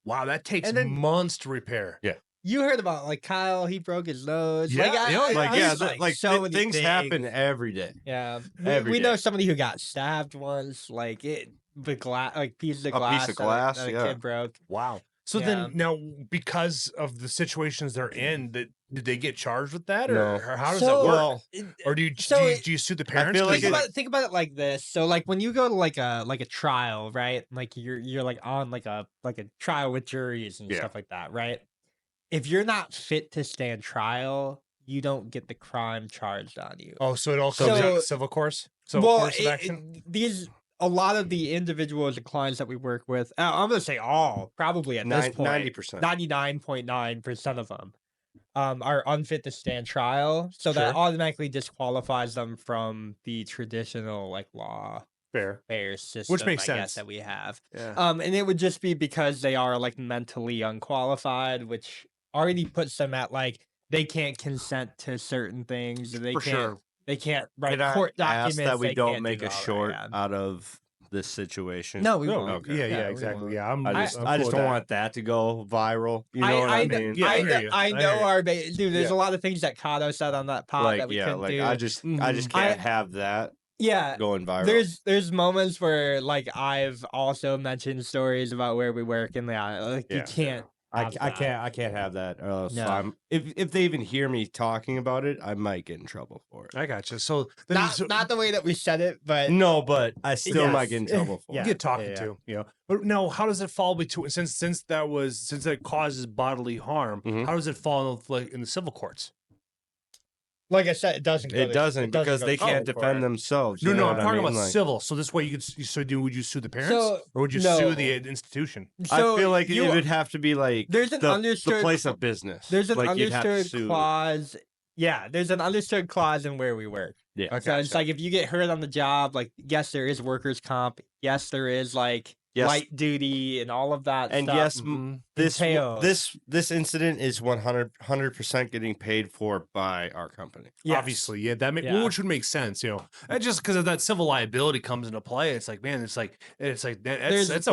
Wow, that takes And then- months to repair. You heard about like Kyle, he broke his nose. Yeah, like, I, yeah, I- Like I yeah, just, so many things things. happen every day. Yeah, every we know day. somebody who got stabbed once. Like the glass, like pieces of A glass. piece of that glass, that a yeah. kid broke. Wow. So Yeah. then now, because of the situations they're in, did they get charged with that, or, No. or how does So- that work? Well, Or do you so do you sue the parents? feel like Think about it like this. So like when you go to like a trial, right? Like you're like on like a trial with juries and Yeah. stuff like that, right? If you're not fit to stand trial, you don't get the crime charged on you. oh, so it all So- comes out of civil course, course of action. A lot of the individuals and clients that we work with, I'm gonna say all, probably at this point, 90%. 99.9% of them are unfit to stand trial. So that Sure. automatically disqualifies them from the traditional like law Fair. fair system, makes I guess, sense. that we have. Yeah. And it would just be because they are like mentally unqualified, which already puts them at like they can't consent to certain things. They For can't. sure. They can't write Can I court ask documents. that we they don't can't make do a all that, short yeah. out of this situation? No, we No, won't. okay. Yeah, we exactly. won't. Yeah, I'm I just just don't want that to go viral. You know what I mean? Yeah, I hear you. I I know hear you. our dude. There's Yeah. a lot of things that Kato said on that pod that Like we yeah, couldn't like do. I just Mhm. can't have that yeah, going viral. there's moments where like I've also mentioned stories about where we work and like you Yeah. can't. I have that. can't have that. So No. if they even hear me talking about it, I might get in trouble for it. I got you. So then Not the way that we said it, but No, but I still Yes. might get in trouble for Yeah. it. get talking yeah. to, you know. But now, how does it fall between since it causes bodily harm? Mhm. How does it fall in the civil courts? like I said, it doesn't. It doesn't because go they to can't court. defend themselves. No, you know no, what I'm I talking mean? about Like, civil. So this way, would you sue the parents, So, or would you no. sue the institution? I So feel like you- it would have to be like There's an the understood place of business. There's an like you'd have to understood sue. clause. Yeah, there's an understood clause in where we work. Yeah. So it's like if you get hurt on the job, like yes, there is workers' comp. Yes, there is like Yes. light duty and all of that And stuff. yes, Mhm. this incident is 100% getting paid for by our company. Yes. Obviously, yeah, Yeah. which would make sense, you know. And just because of that civil liability comes into play, it's like, man, it's like that's There's- a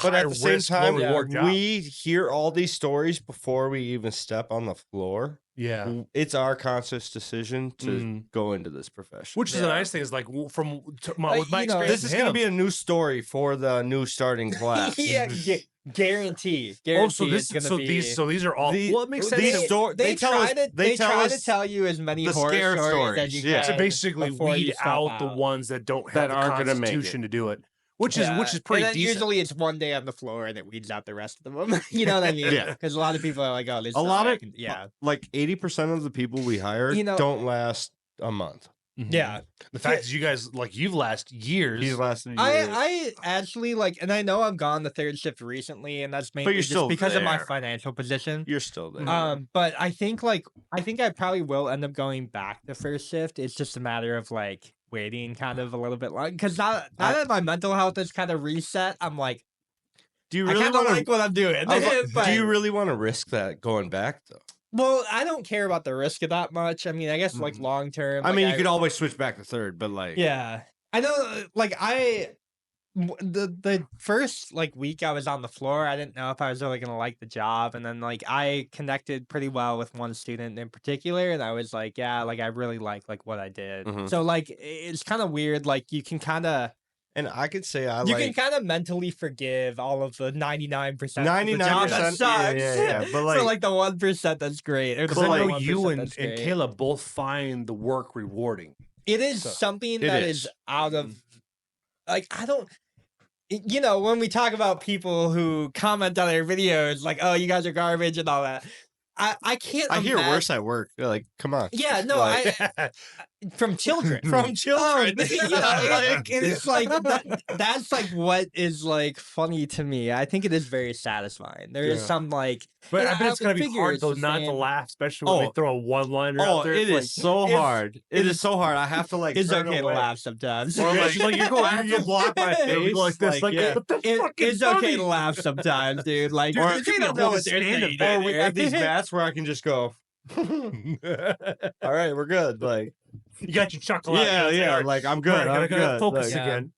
But at the same risk, low time, reward job. we hear all these stories before we even step on the floor. yeah. It's our conscious decision to Mhm. go into this profession. Which is Yeah. the nice thing is like with my you know, experience, This is going to be a new story for the new starting class. yeah, guarantee. Oh, so it's this, gonna be. these are all. The- well, it makes sense. these that- sto- they tell try us- to they tell try us to tell you as many the horror scare stories as stories, you yeah. can. to basically before you weed step out the out. ones that don't That have the aren't gonna make it. constitution to do it, which Yeah, is pretty and then decent. usually it's one day on the floor and it weeds out the rest of them. You know what I mean? Yeah. Because a lot of people are like, "Oh, this." a is lot all I of can-" yeah. like 80% of the people we hire You know- don't last a month. Yeah. The fact is, you guys like you've lasted years. He's lasted years. I actually like, and I know I've gone the third shift recently, and that's mainly you're just still because of my there. financial position. You're still there. But I think I probably will end up going back to first shift. It's just a matter of like waiting kind of a little bit long because now that my mental health is kind of reset, I'm like, do you I really kind of want like what I'm doing. do you really want to risk that going back though? Well, I don't care about the risk of that much. I mean, I guess like long term. I like, mean, you could always switch back to third, but like, Yeah, I know. Like the first like week I was on the floor, I didn't know if I was really gonna like the job, and then like I connected pretty well with one student in particular, and I was like, yeah, like I really like what I did. Mhm. So like it's kind of weird. Like you can kind of and I could say you can kind of mentally forgive all of the 99% 99%, that sucks. yeah, but so like the 1% that's great. Or the Because I know 1% you and that's great. Caleb both find the work rewarding. It is So, something it that is. is out of like I don't you know when we talk about people who comment on their videos like oh you guys are garbage and all that I can't I hear imagine- worse at work. Like, come on. yeah no Like- I from children From children. you know, and it's like that's like what is like funny to me. I think it is very satisfying. There is Yeah. some like But and I bet it's gonna be figure hard it's though the not to same. laugh, especially when they Oh. throw a one-liner Oh, out there. it It's is so it's- hard. It is so hard. I have to like. It's turn okay to away. laugh sometimes. Or like, like you're going, you block my It'll be face like this, like, yeah. what the fuck is It's okay funny? to laugh sometimes, dude. Like, Or you don't know what they're saying. Or we have these right? mats where I can just go. All right, we're good. Like, You got your chuckle out. yeah, It's yeah. like, Like, I'm good. "Alright, I'm I gotta good. focus Like, Yeah. again.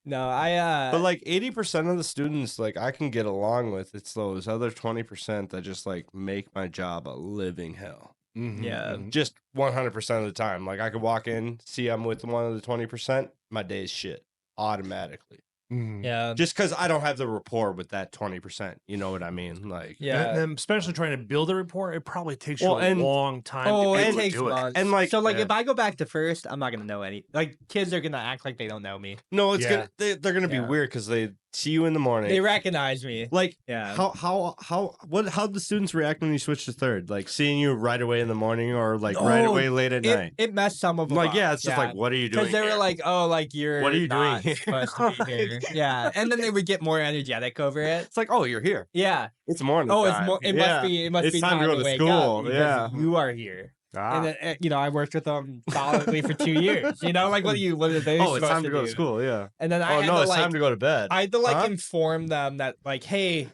No, I But like 80% of the students, like I can get along with. It's those other 20% that just like make my job a living hell. Yeah. Just 100% of the time. Like I could walk in, see I'm with one of the 20%, my day's shit automatically. yeah. Just because I don't have the rapport with that 20%. You know what I mean? Like, Yeah. And then especially trying to build a report, it probably takes Well, you a and- long time Oh, to be it able to takes do it. months. And, like, so, like, yeah. if I go back to first, I'm not gonna know any. Like, kids are gonna act like they don't know me. no, it's Yeah. gonna they're gonna be Yeah. weird because they see you in the morning. They recognize me. like Yeah. how'd the students react when you switched to third? Like seeing you right away in the morning or like right Oh, away late at night? It messed some of them Like, up. yeah, it's just like, what are you doing? because they were here? like, oh, like you're What are you not doing supposed to be here. Yeah, and then they would get more energetic over it. It's like, oh, you're here. Yeah. It's morning. Oh, it's time. more. It Yeah. must be. It must It's be time to go to wake school. up because Yeah. you are here. Ah. And then, you know, I worked with them solidly for 2 years. You know, like what are they? Oh, it's supposed time to go to do? school. Yeah. And then I Oh had no, to, it's like, time to go to bed. I had to like Huh? inform them that like, hey,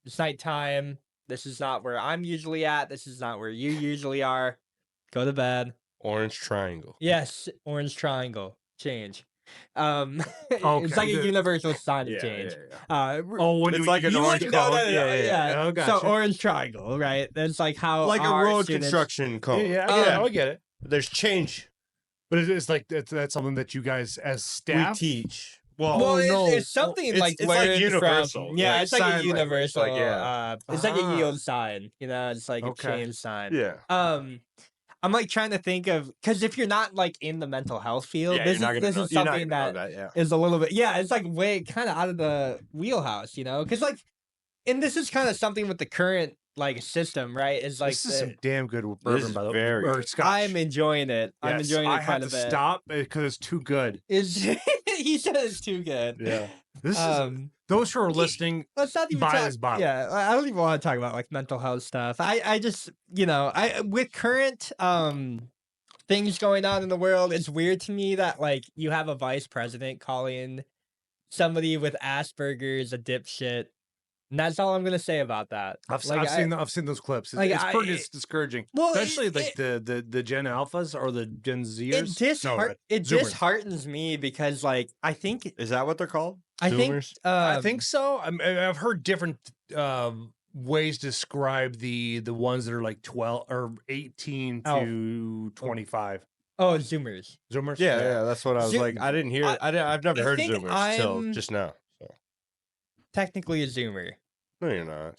it's nighttime. This is not where I'm usually at. This is not where you usually are. Go to bed. Orange triangle. Yes, orange triangle. Change. It's Okay, like a good. universal sign of change. Oh, when It's you, like an you orange like- cone. no, Yeah. Oh, So gotcha. orange triangle, right? That's like how Like a our road students- construction Yeah, cone. yeah, I get it. Um, I get it. There's change. But it's like that's something that you guys as staff We teach. Well, Well, no. it's something It's- like it's like learned universal, From, yeah, like it's like sign a language, universal. like, yeah. It's like a Ah. yield sign. You know, it's like Okay. a change sign. yeah. I'm like trying to think of because if you're not like in the mental health field, Yeah, this you're not is gonna this know- is you're not something gonna know that yeah. is a little bit it's like way kind of out of the wheelhouse, you know, because like, and this is kind of something with the current like system, right? Is like this is some damn good bourbon, is by the way. very Or good. scotch. I'm enjoying it. I'm Yes, enjoying it I quite had a to bit. stop because it's too good. Is he said it's too good. Yeah. This is Um, those who are listening. let's not even buy talk. this bottle. Yeah, I don't even want to talk about like mental health stuff. I just you know I with current things going on in the world, it's weird to me that like you have a vice president calling somebody with Asperger's a dipshit. And that's all I'm gonna say about that. I've Like, I've seen those clips. It's, like, it's pretty I- discouraging, Well, especially it- like the Gen Alphas or the Gen It Zers. it Zoomers. disheartens me because like I think Is that what they're called? I think Zoomers? I think so. I've heard different ways to describe the ones that are like 12 or 18 to 25. oh Zoomers. Zoomers. Yeah, yeah, that's what I was Zoom- like. I didn't hear. I've never I heard think Zoomers till I'm- just now. So. Technically a Zoomer. No, you're not.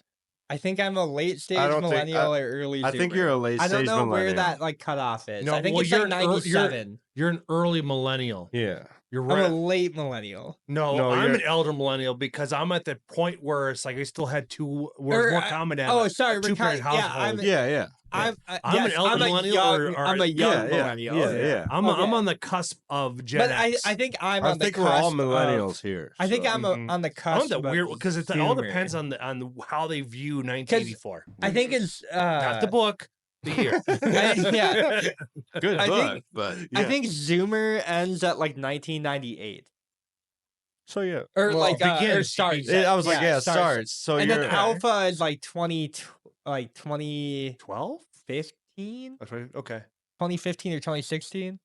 I think I'm a late stage don't think- millennial or early. I think Zoomer. you're a late I don't stage know where millennial. that like cutoff is. No, I think well, it's you're like an 97. You're an early millennial. Yeah. You're I'm a right. late millennial. No, I'm you're- an elder millennial because I'm at the point where it's like I still had two. Where it's more common to have Oh, sorry, a two-parent yeah, household. Yeah. I'm I'm an elder I'm a millennial young, or I'm a young yeah, millennial. yeah. I'm Okay. on the cusp of Gen But X. I think I'm I on the think we're all cusp millennials of, here. I think so. I'm Mhm. on the I'm cusp. the of weird because it all Zoomer. depends on how they view 1984. I think it's Not the book, the year. yeah. Good I book, think- but I think Zoomer ends at like 1998, so. Yeah, or Well, like or begins, starts. I was like, yeah, starts. starts. So And you're then Alpha is like 2015, 12? That's right. Okay. 2015 or 2016.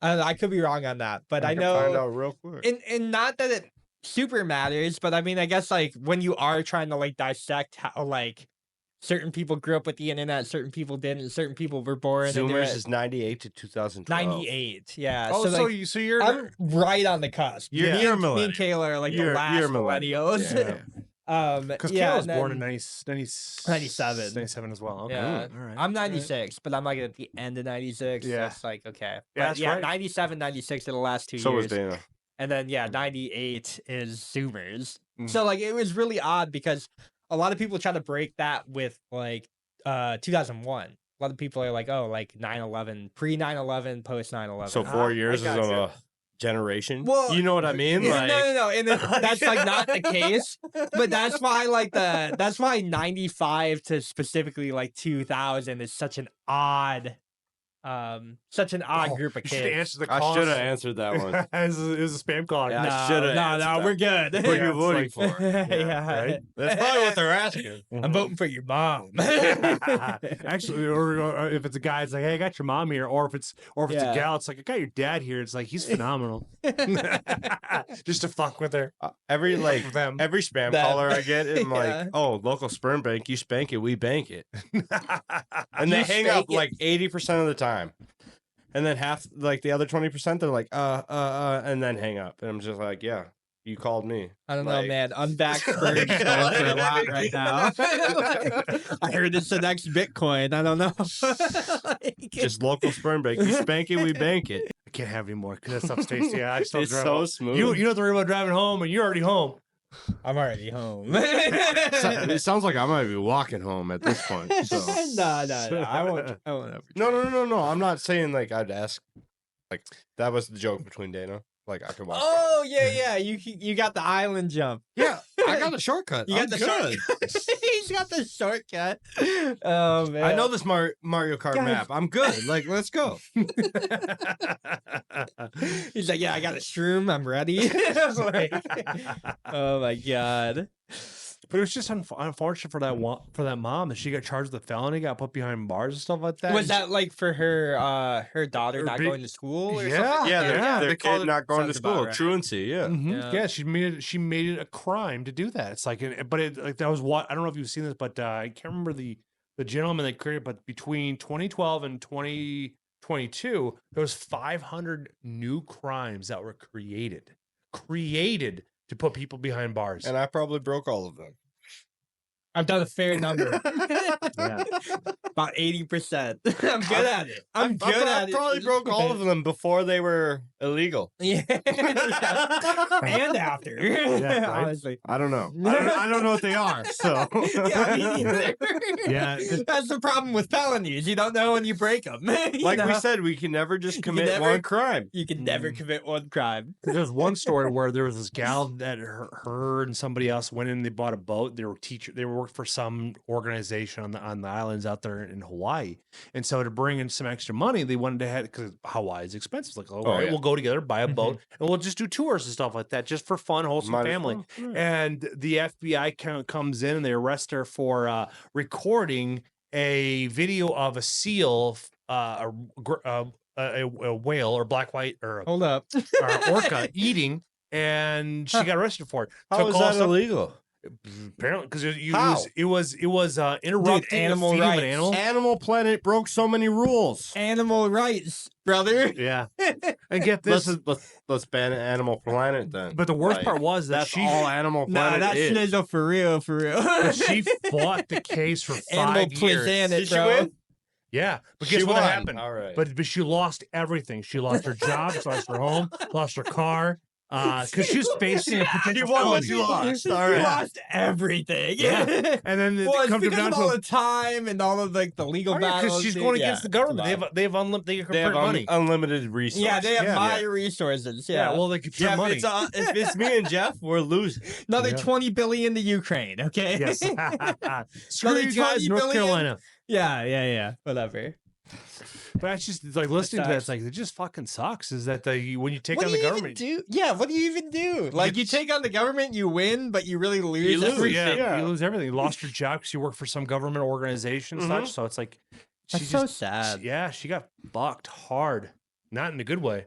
I could be wrong on that, but I can find know, out real quick. and not that it super matters, but I mean, I guess like when you are trying to like dissect how like certain people grew up with the internet, certain people didn't, certain people were born into Zoomers it. is 98 to 2012. 98, yeah. Oh, so, like, so you're I'm right on the cusp. You're- Me you're a and millennial. Kayla are like You're- the last you're a millennial. millennials. because yeah, Kayla was and born in then- 97. 97 as well. Okay. Yeah. All right. I'm 96, but I'm like at the end of 96. Yeah. Yeah. So it's like, okay. Yeah, But that's yeah, right. 97, 96 are the last 2 So was years. Dana. And then, yeah, 98 is Zoomers. Mhm. So, like, it was really odd because a lot of people try to break that with, like, 2001. A lot of people are like, oh, like 9/11, pre 9/11, post 9/11. So 4 years is gotcha. a generation. Well, you know what I mean? Yeah, Like, no, and then that's like not the case. But that's why that's why 95 to specifically like 2000 is such an odd group of You should kids. answer the I call. should have answered that one. it was a spam call. Yeah, I no, shoulda no, answered no, that. we're good. Who are Yeah, you it's voting like- for? Yeah, right? That's probably what they're asking. I'm voting for your mom. Actually, or if it's a guy, it's like, hey, I got your mom here. Or if it's Yeah. a gal, it's like, I got your dad here. It's like, he's phenomenal. Just to fuck with her. Every like With them. every spam Them. caller I get, I'm Yeah. like, oh, local sperm bank, you spank it, we bank it, and they You hang up spank it. like 80% of the time, and then half like the other 20%, they're like, and then hang up, and I'm just like, yeah, you called me. I don't know, Like- man. Unbacked Spurs is going for a lot right now. I heard it's the next Bitcoin. I don't know. Like, Just local sperm bank, you spank it, we bank it. I can't have any more because that stuff's tasty. Yeah, I still It's drive so home. smooth. You don't have to worry about driving home, and you're already home. I'm already home. It sounds like I might be walking home at this point. So. no. I won't. No. I'm not saying like I'd ask. Like that was the joke between Dana. Like I could walk. Oh yeah. You got the island jump. Yeah, I got a shortcut. You got the shortcut. He's got the shortcut. Oh man. I know this Mario Kart Guys. map. I'm good. Like, let's go. He's like, yeah, I got a shroom. I'm ready. Like, oh my god. But it was just unfortunate for that mom that she got charged with a felony, got put behind bars and stuff like that. Was And that like for her daughter Her not big- going to school? Or Yeah. something? Yeah, Yeah, their they call kid it- not going to sounds about school. right. Truancy. Yeah. Mhm. Yeah. Yeah, she made it a crime to do that. It's like, but it like that was what I don't know if you've seen this, but I can't remember the gentleman that created. But between 2012 and 2022, there was 500 new crimes that were created to put people behind bars. And I probably broke all of them. I've done a fair number. Yeah. About 80%. I'm good at it. I'm good I at it. probably broke all of them before they were illegal. Yeah. And after. right. Honestly. I don't know. I don't know what they are. So Yeah, me neither. Yeah. That's the problem with felonies. You don't know when you break them. like we said, we can never just commit never- one crime. you can never Mm. commit one crime. There's one story where there was this gal that her and somebody else went in. They bought a boat. They worked for some organization on the islands out there in Hawaii. And so to bring in some extra money, they wanted to have because Hawaii is expensive. Like, all right, yeah. we'll go together, buy a boat, and we'll just do tours and stuff like that, just for fun, wholesome Might as family. well. Yeah. And the FBI comes in and they arrest her for recording a video of a seal, a whale or black white or Hold up. orca eating, and she got arrested for it. How Took is all that stuff- illegal? Apparently, because How? it was interrupting animal the feeding of an rights. animal. Animal Planet broke so many rules. Animal rights, brother. Yeah, and get this. Let's ban Animal Planet then. But the worst Like, part was that that's she all Animal Nah, Planet that is. shit is for real, for real. that she fought the case for 5 Animal years. Planet, Did she bro. win? Yeah, but She guess what won. happened? All right. But she lost everything. She lost her job, she lost her home, lost her car, because she was facing a potential felony. lost. All He right. lost everything. Yeah. And then Well, it's come because down of to all the time and all of like the legal because battles. she's dude. going Yeah, against the it's a government. lot. They can They print have money. unlimited resources. Yeah, they have Yeah. my resources. Yeah, Yeah, well, they can print Yeah, money. if it's me and Jeff, we're losing. another Yeah. 20 billion to Ukraine. Okay. Yes. Screw Another you guys, 20 North billion? Carolina. yeah. Whatever. But that's just it's like listening to that. It's sucks. like it just fucking sucks. Is that when you take What on do the you government? even do? Yeah, what do you even do? Like you take on the government, you win, but you really lose. lose, everything. yeah, you lose everything. You lost your job because you work for some government organization, and such. So it's like That's she so just, sad. yeah, she got fucked hard, not in a good way.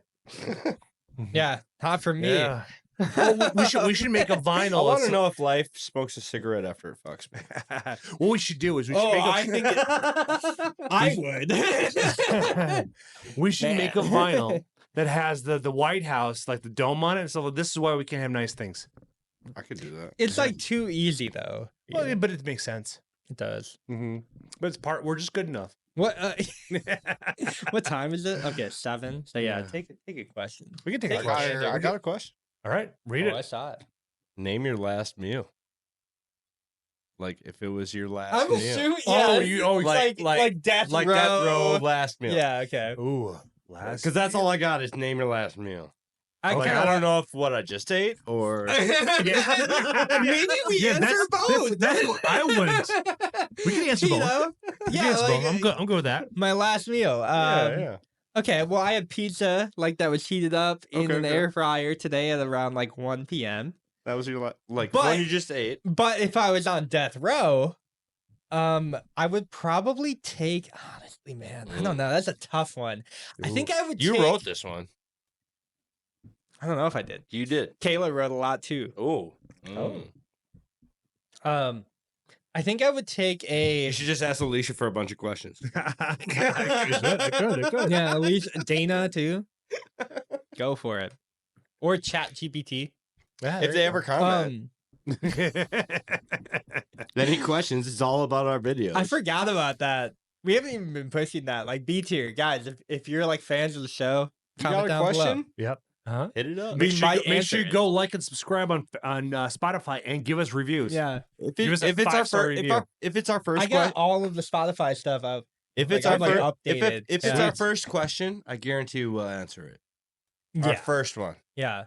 Yeah, not for me. Yeah. Well, we should make a I vinyl. want to know if life smokes a cigarette after it fucks me. What we should do is we should Oh, make a, I think I would. we should make a Man. vinyl that has the White House, like the dome on it, and so this is why we can't have nice things. I could do that. It's like too easy though. Well, Yeah, but it makes sense. it does. Mm-hmm. But it's we're just good enough. What? What time is it? Okay, 7. So yeah, Yeah. take a question. We can take Take a it. question. I got a question. All right, read Oh, I it. saw it. Name your last meal. Like if it was your last I'm meal. assuming. Oh, Yeah, you- it's oh, like death like row. death row last meal. Yeah. Okay. Ooh, last. Because that's all I got is name your last meal. I Like kinda- I don't know if what I just ate or Maybe we Yeah, answer that's- both. that's what I wouldn't. We can answer You both. know? Yeah, Yes, like, I'm good. I'm good with that. my last meal. yeah. Okay, well, I had pizza like that was heated up in Okay, an okay. air fryer today at around like 1 p.m. That was your like But- one you just ate. But if I was on death row, I would probably take. Honestly, man, I don't know. That's a tough one. I think I would. You take- wrote this one. I don't know if I did. You did. Kayla wrote a lot too. Oh. I think I would take a. You should just ask Alicia for a bunch of questions. I could. Yeah, at least Dana too. Go for it. Or Chat GPT. If they ever comment any questions, it's all about our videos. I forgot about that. We haven't even been pushing that. Like B tier, guys. If you're like fans of the show, You comment got a down below. question? Yep. Huh? Hit it up. We Make sure, might make sure answer you it. go like and subscribe on Spotify and give us reviews. Yeah, Give us a If it's our 5-star first, review. if it's our first I got question, all of the Spotify stuff up. if like, it's our I'm, like, first, updated. if it's Yeah. our first question, I guarantee we'll answer it. Our Yeah, first one. yeah.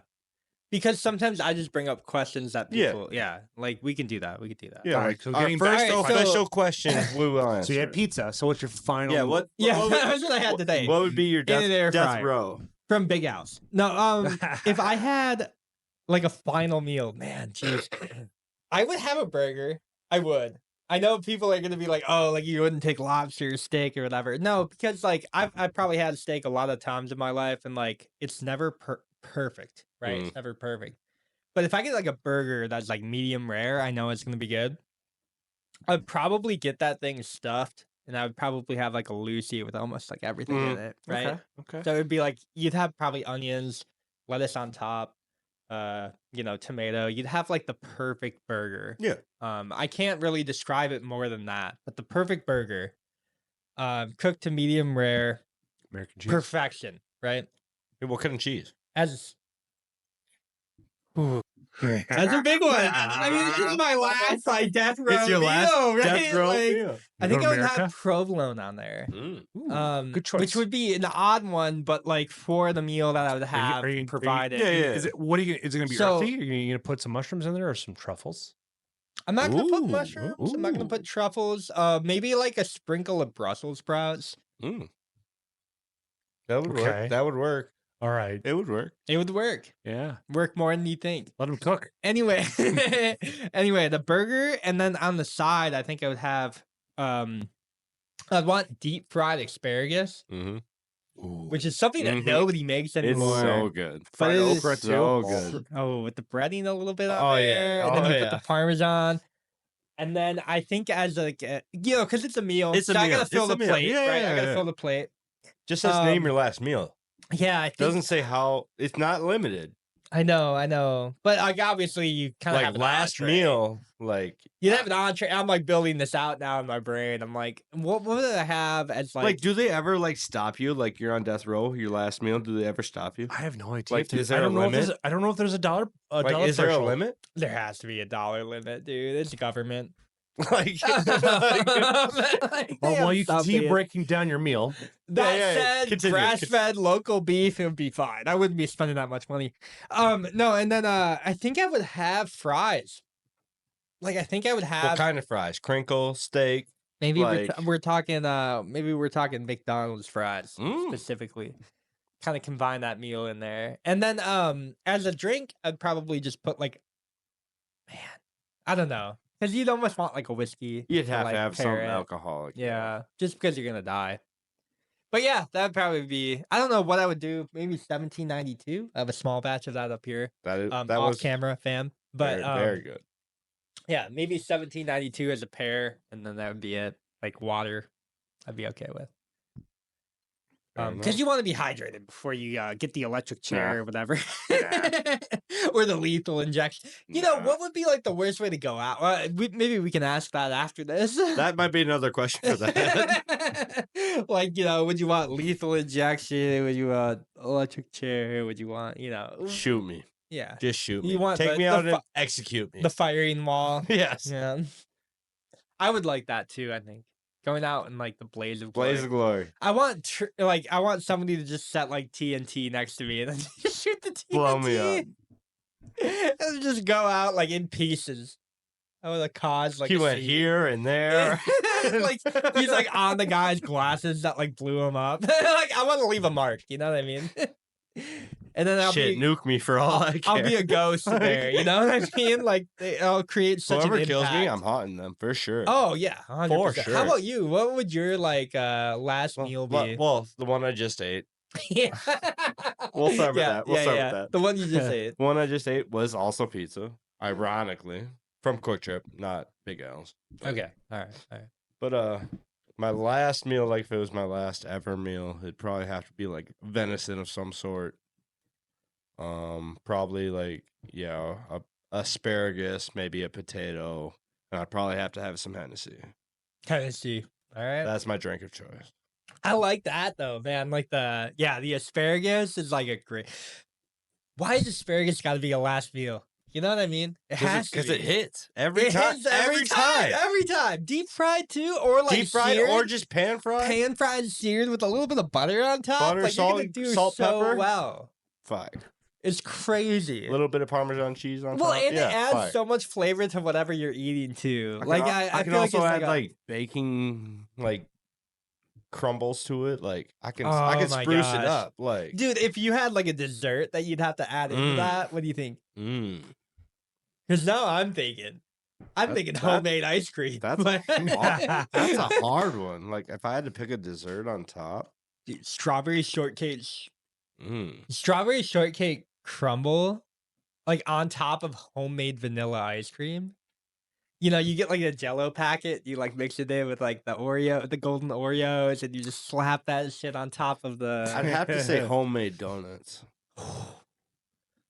Because sometimes I just bring up questions that Yeah. people. Yeah, like we can do that. We can do that. Yeah, Alright, like so our getting first back- Alright, so- official question we will answer. So you had pizza. So what's your final? Yeah, what? Yeah, what would- that's what I had today. What would be your In an air death fryer. row? From Big House. No, if I had like a final meal, man, jeez, I would have a burger. I would. I know people are gonna be like, "Oh, like you wouldn't take lobster or steak or whatever." No, because like I've probably had steak a lot of times in my life, and like it's never perfect, right? It's never perfect. But if I get like a burger that's like medium rare, I know it's gonna be good. I'd probably get that thing stuffed, and I would probably have like a Lucy with almost like everything in it, right? Okay. So it'd be like you'd have probably onions, lettuce on top, tomato. You'd have like the perfect burger. Yeah. I can't really describe it more than that, but the perfect burger, cooked to medium rare, American cheese. perfection, right? Hey, what kind of cheese? As that's a big one. I mean, this is my last like death row It's your last meal, right? death row Like, meal. I You think go I to would have America? provolone on there. Good choice. Which would be an odd one, but like for the meal that I would have provided. Yeah, yeah. Is it what are you? Is it gonna be So- earthy? Are you gonna put some mushrooms in there or some truffles? I'm not gonna put Ooh, mushrooms. I'm not gonna ooh. put truffles. Maybe like a sprinkle of Brussels sprouts. Mm. That would Okay. work. That would work. All right. It would work. It would work. Yeah. Work more than you think. Let them cook. Anyway, the burger, and then on the side, I think I would have I'd want deep fried asparagus, Mm-hmm. which is something that Mhm. nobody makes It's anymore. so good. But Fried it is okra so too. good. Oh, with the breading a little bit on Oh, yeah. there, and then Oh, you yeah. put the parmesan. And then I think as like because it's a meal, It's a so I meal. gotta fill It's a the meal. plate, Yeah, right? yeah, I gotta yeah. fill the plate. Just says name Um, your last meal. Yeah, I think Doesn't say how. It's not limited. I know. But like obviously you kind of Like have an last entree. meal, like You have an entree. I'm like building this out now in my brain. I'm like, what would I have as like, do they ever like stop you? Like you're on death row, your last meal. Do they ever stop you? I have no idea. Like, Dude. is there I a don't know if limit? I don't know if there's a dollar. Like, dollar is there a threshold. limit? there has to be a dollar limit, dude. It's government. Like, Like, Well, they while have you continue something. breaking down your meal, That yeah, said, continue. grass-fed local beef, it would be fine. I wouldn't be spending that much money. No, and then I think I would have fries. Like I think I would what have kind of fries? Crinkle, steak. maybe like- we're talking McDonald's fries specifically. Kind of combine that meal in there. And then as a drink, I'd probably just put like I don't know. Because you'd almost want like a whiskey. You'd to, have like, to have pair something it. alcoholic. Yeah, just because you're gonna die. But yeah, that'd probably be. I don't know what I would do. Maybe 1792. I have a small batch of that up here. that is that Off was camera, fam. But very good. yeah, maybe 1792 as a pair, and then that would be it. Like water, I'd be okay with. Fair Because enough. you want to be hydrated before you get the electric chair Nah. or whatever, or the lethal injection. You know Nah. what would be like the worst way to go out? Maybe we can ask that after this. That might be another question for that. Like, would you want lethal injection? Would you want electric chair? Would you want, Shoot me. yeah, Just shoot me. You want Take the- me the out and fi- execute me. the firing wall? yes. Yeah, I would like that too. I think going out in like the blaze of glory. Blaze of glory. I want I want somebody to just set like TNT next to me and then just shoot the TNT. Blow me up. And just go out like in pieces. I would have caused like he a went scene. here and there. Like he's like on the guy's glasses that like blew him up. Like I want to leave a mark. You know what I mean? And then Shit, nuke me for all I care. I'll be a ghost there. You know what I mean? Like I'll create such Whoever an kills me, impact. I'm haunting them for sure. Oh yeah, 100%. For How sure. about you? What would your like last meal be? well, the one I just ate. Yeah. We'll start with Yeah, that. We'll yeah, start yeah. with that. The one you just ate. The one I just ate was also pizza, ironically, from Quick Trip, not Big Al's. Okay. All right. But my last meal, like if it was my last ever meal, it'd probably have to be like venison of some sort. Probably like a asparagus, maybe a potato, and I'd probably have to have some Hennessy. Tennessee. All right. That's my drink of choice. I like that though, man. Like the asparagus is like a great. Why is asparagus got to be a last meal? You know what I mean? It has to Because be. it hits every It time. hits every time. Deep fried too, or like Deep fried seared, or just pan fried. pan fried, seared with a little bit of butter on top. Butter, like, you're gonna salt, do salt, so pepper. well. Fire. It's crazy. A little bit of Parmesan cheese on Well, top. and yeah, it adds fire. so much flavor to whatever you're eating too. I Like can, I can feel also like add it's like baking like crumbles to it. Like I can Oh spruce my it gosh. up. Like dude, if you had like a dessert that you'd have to add into Mm. that, what do you think? mm, Because now I'm thinking That- homemade ice cream. that's But- that's a hard one. Like if I had to pick a dessert on top, Dude, strawberry shortcake, mm, strawberry shortcake crumble, like on top of homemade vanilla ice cream. You know, you get like a Jello packet, you like mix it in with like the golden Oreos, and you just slap that shit on top of the. I'd have to say homemade donuts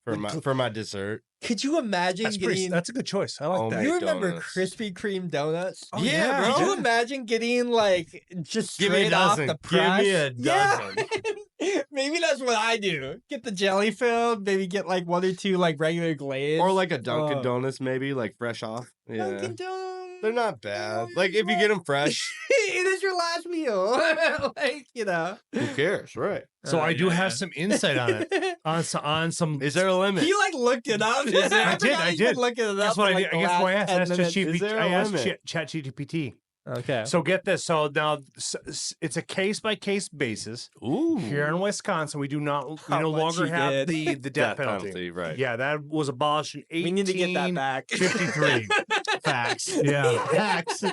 for my dessert. Could you imagine getting? That's a good choice. I like Homemade that. You remember donuts. Krispy Kreme donuts? Oh, Yeah, yeah, bro. Could you imagine getting like just Give me a straight off dozen. the Give me press? a Yeah. Maybe that's what I do. Get the jelly filled. Maybe get like one or two like regular glaze. Or like a Dunkin' Oh. Donuts, maybe like fresh off. Yeah, Dunkin' Donuts. they're not bad. Like if you get them fresh, it is your last meal. Like who cares, right? So I do yeah. have some insight on it. On some. Is there a limit? You like looked it up. Is there- I did, I did. Looking it up. Guess what for, I like, did? the I guess what I last asked. 10 minutes. Is there a I asked limit? ChatGPT. Okay. So get this. So now it's a case by case basis. Ooh, Here in Wisconsin, we no How much longer you have did. the death penalty. right? Yeah, that was abolished in we need to get that back. 1853. Facts. Yeah. Facts.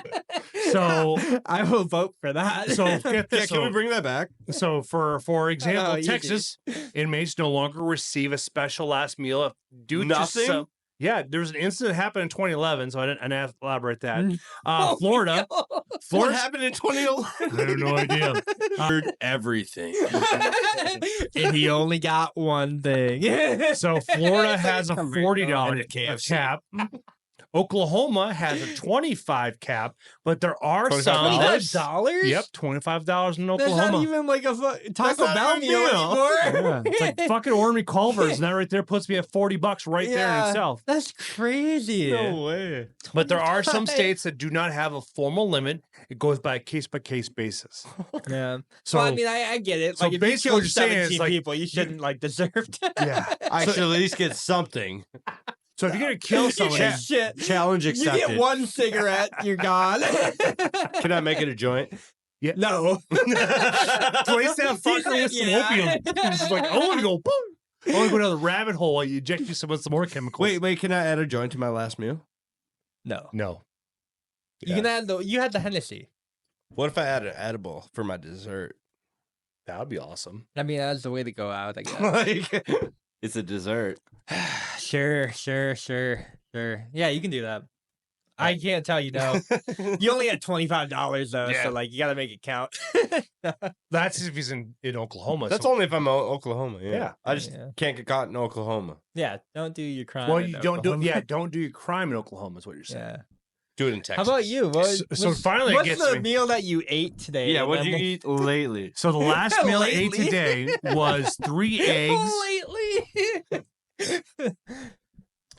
So I will vote for that. so get Yeah, this. can we bring that back? So for example, easy. Texas inmates no longer receive a special last meal due Nothing? to some. Yeah, there was an incident that happened in 2011, so I didn't have to elaborate that. Oh my Florida, What happened in 2011? I have no idea. Heard everything. And he only got one thing. So Florida has a $40 And a KFC. cap. Oklahoma has a $25 cap, but there are $25? some. $25? Yep, $25 in That's Oklahoma. not even like a Taco not Bell a meal meal. anymore. Yeah, it's like fucking order me Culver's, and that right there puts me at $40 right there in Yeah. itself. That's crazy. No way. But there are some 25. states that do not have a formal limit. It goes by a case by case basis. Yeah. So well, I mean, I get it. so Like, if you basically what killed you're saying is, 17 like, people, you shouldn't like deserve to. yeah. I should at least get something. So if you're gonna kill someone, Yeah, shit. Challenge You accepted. get one cigarette, you're gone. Can I make it a joint? No. place that fucker with some Yeah. opium. It's just like, I want to go boom. I want to go down the rabbit hole while you inject you some with some more chemicals. Wait, can I add a joint to my last meal? No. No. You can add you had the Hennessy. What if I add an edible for my dessert? That would be awesome. I mean, that's the way to go out, I guess. Like, it's a dessert. Sure. Yeah, you can do that. I can't tell you no. You only had $25 though, Yeah. so like you gotta make it count. That's if he's in Oklahoma. That's so, only if I'm in Oklahoma. Yeah. Yeah. I just Yeah. can't get caught in Oklahoma. Yeah, don't do your crime. well, in you don't do Oklahoma. yeah, don't do your crime in Oklahoma is what you're saying. Yeah. Do it in Texas. How about you? What, So finally it what's gets the me. meal that you ate today? Yeah, and what then did you eat lately? So the last meal I ate Lately. today was 3 eggs. Lately.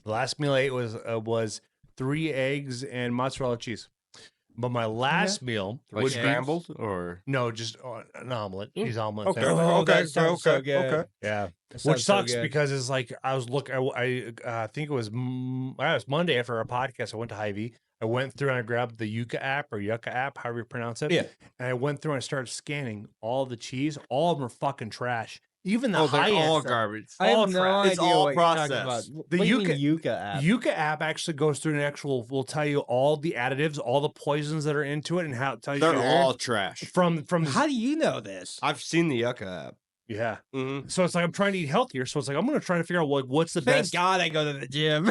The last meal I ate was 3 eggs and mozzarella cheese. But my last meal Like would be scrambled or no, just an omelet. Cheese omelet. okay, thing. Oh, that sounds so good. okay. Yeah. That Which sounds so sucks good. because it's like I was looking. I think it was Monday after our podcast. I went to Hy-Vee. I went through and I grabbed the Yuka app or Yucca app, however you pronounce it. Yeah. And I went through and I started scanning all the cheese. All of them are fucking trash. Even the Oh, they're high all end. garbage. I have all no tra- idea it's all what you're talking processed. about. The What do you mean Yucca- Yucca app. Yucca app actually goes through an actual. Will tell you all the additives, all the poisons that are into it, and how it tells They're you all trash. from. How do you know this? I've seen the Yucca app. Yeah. Mm-hmm. So it's like I'm trying to eat healthier. So it's like I'm going to try to figure out what's the Thank best. God I go to the gym.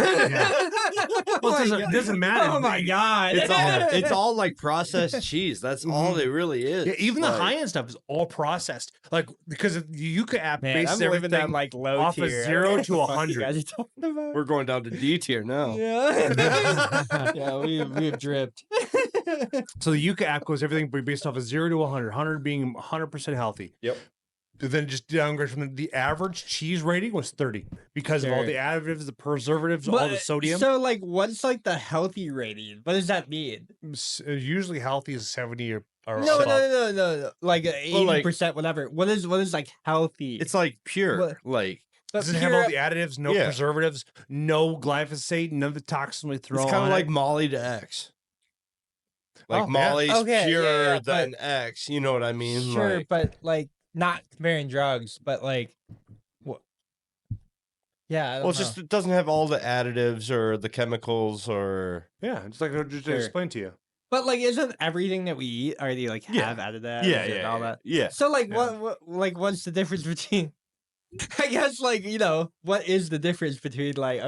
Well, it doesn't matter. Oh my God. It's all like processed cheese. That's all it really is. Yeah, even the Like, high end stuff is all processed. Like because the Yucca app Man, I'm bases living everything that like low off of tier. 0 to I don't know what the fuck 100. You guys are talking about. We're going down to D tier now. Yeah. Yeah, we've dripped. So the Yucca app goes everything based off of 0 to 100. 100 being 100% healthy. Yep. But then just downgrade from the average cheese rating was 30 because of all Sure. the additives, the preservatives, all the sodium. So like, what's like the healthy rating? What does that mean? Usually healthy is 70 or No, above. no. Like Well, like- 80%, whatever. What is like healthy? It's like pure. What? Like But Doesn't have all pure- the additives, no Yeah. preservatives, no glyphosate, none of the toxins we throw it's kind on of like it. Molly to X. Like Oh, yeah. Molly's Okay, purer yeah, than X. You know what I mean? Sure, Like, but like not comparing drugs, but like what? Yeah, I don't well, it's know. just it doesn't have all the additives or the chemicals or Yeah, it's like I just Sure. explained to you. But like, isn't everything that we eat already like Yeah. have added that? and all that. yeah. So like, Yeah. what's the difference between? I guess like what is the difference between like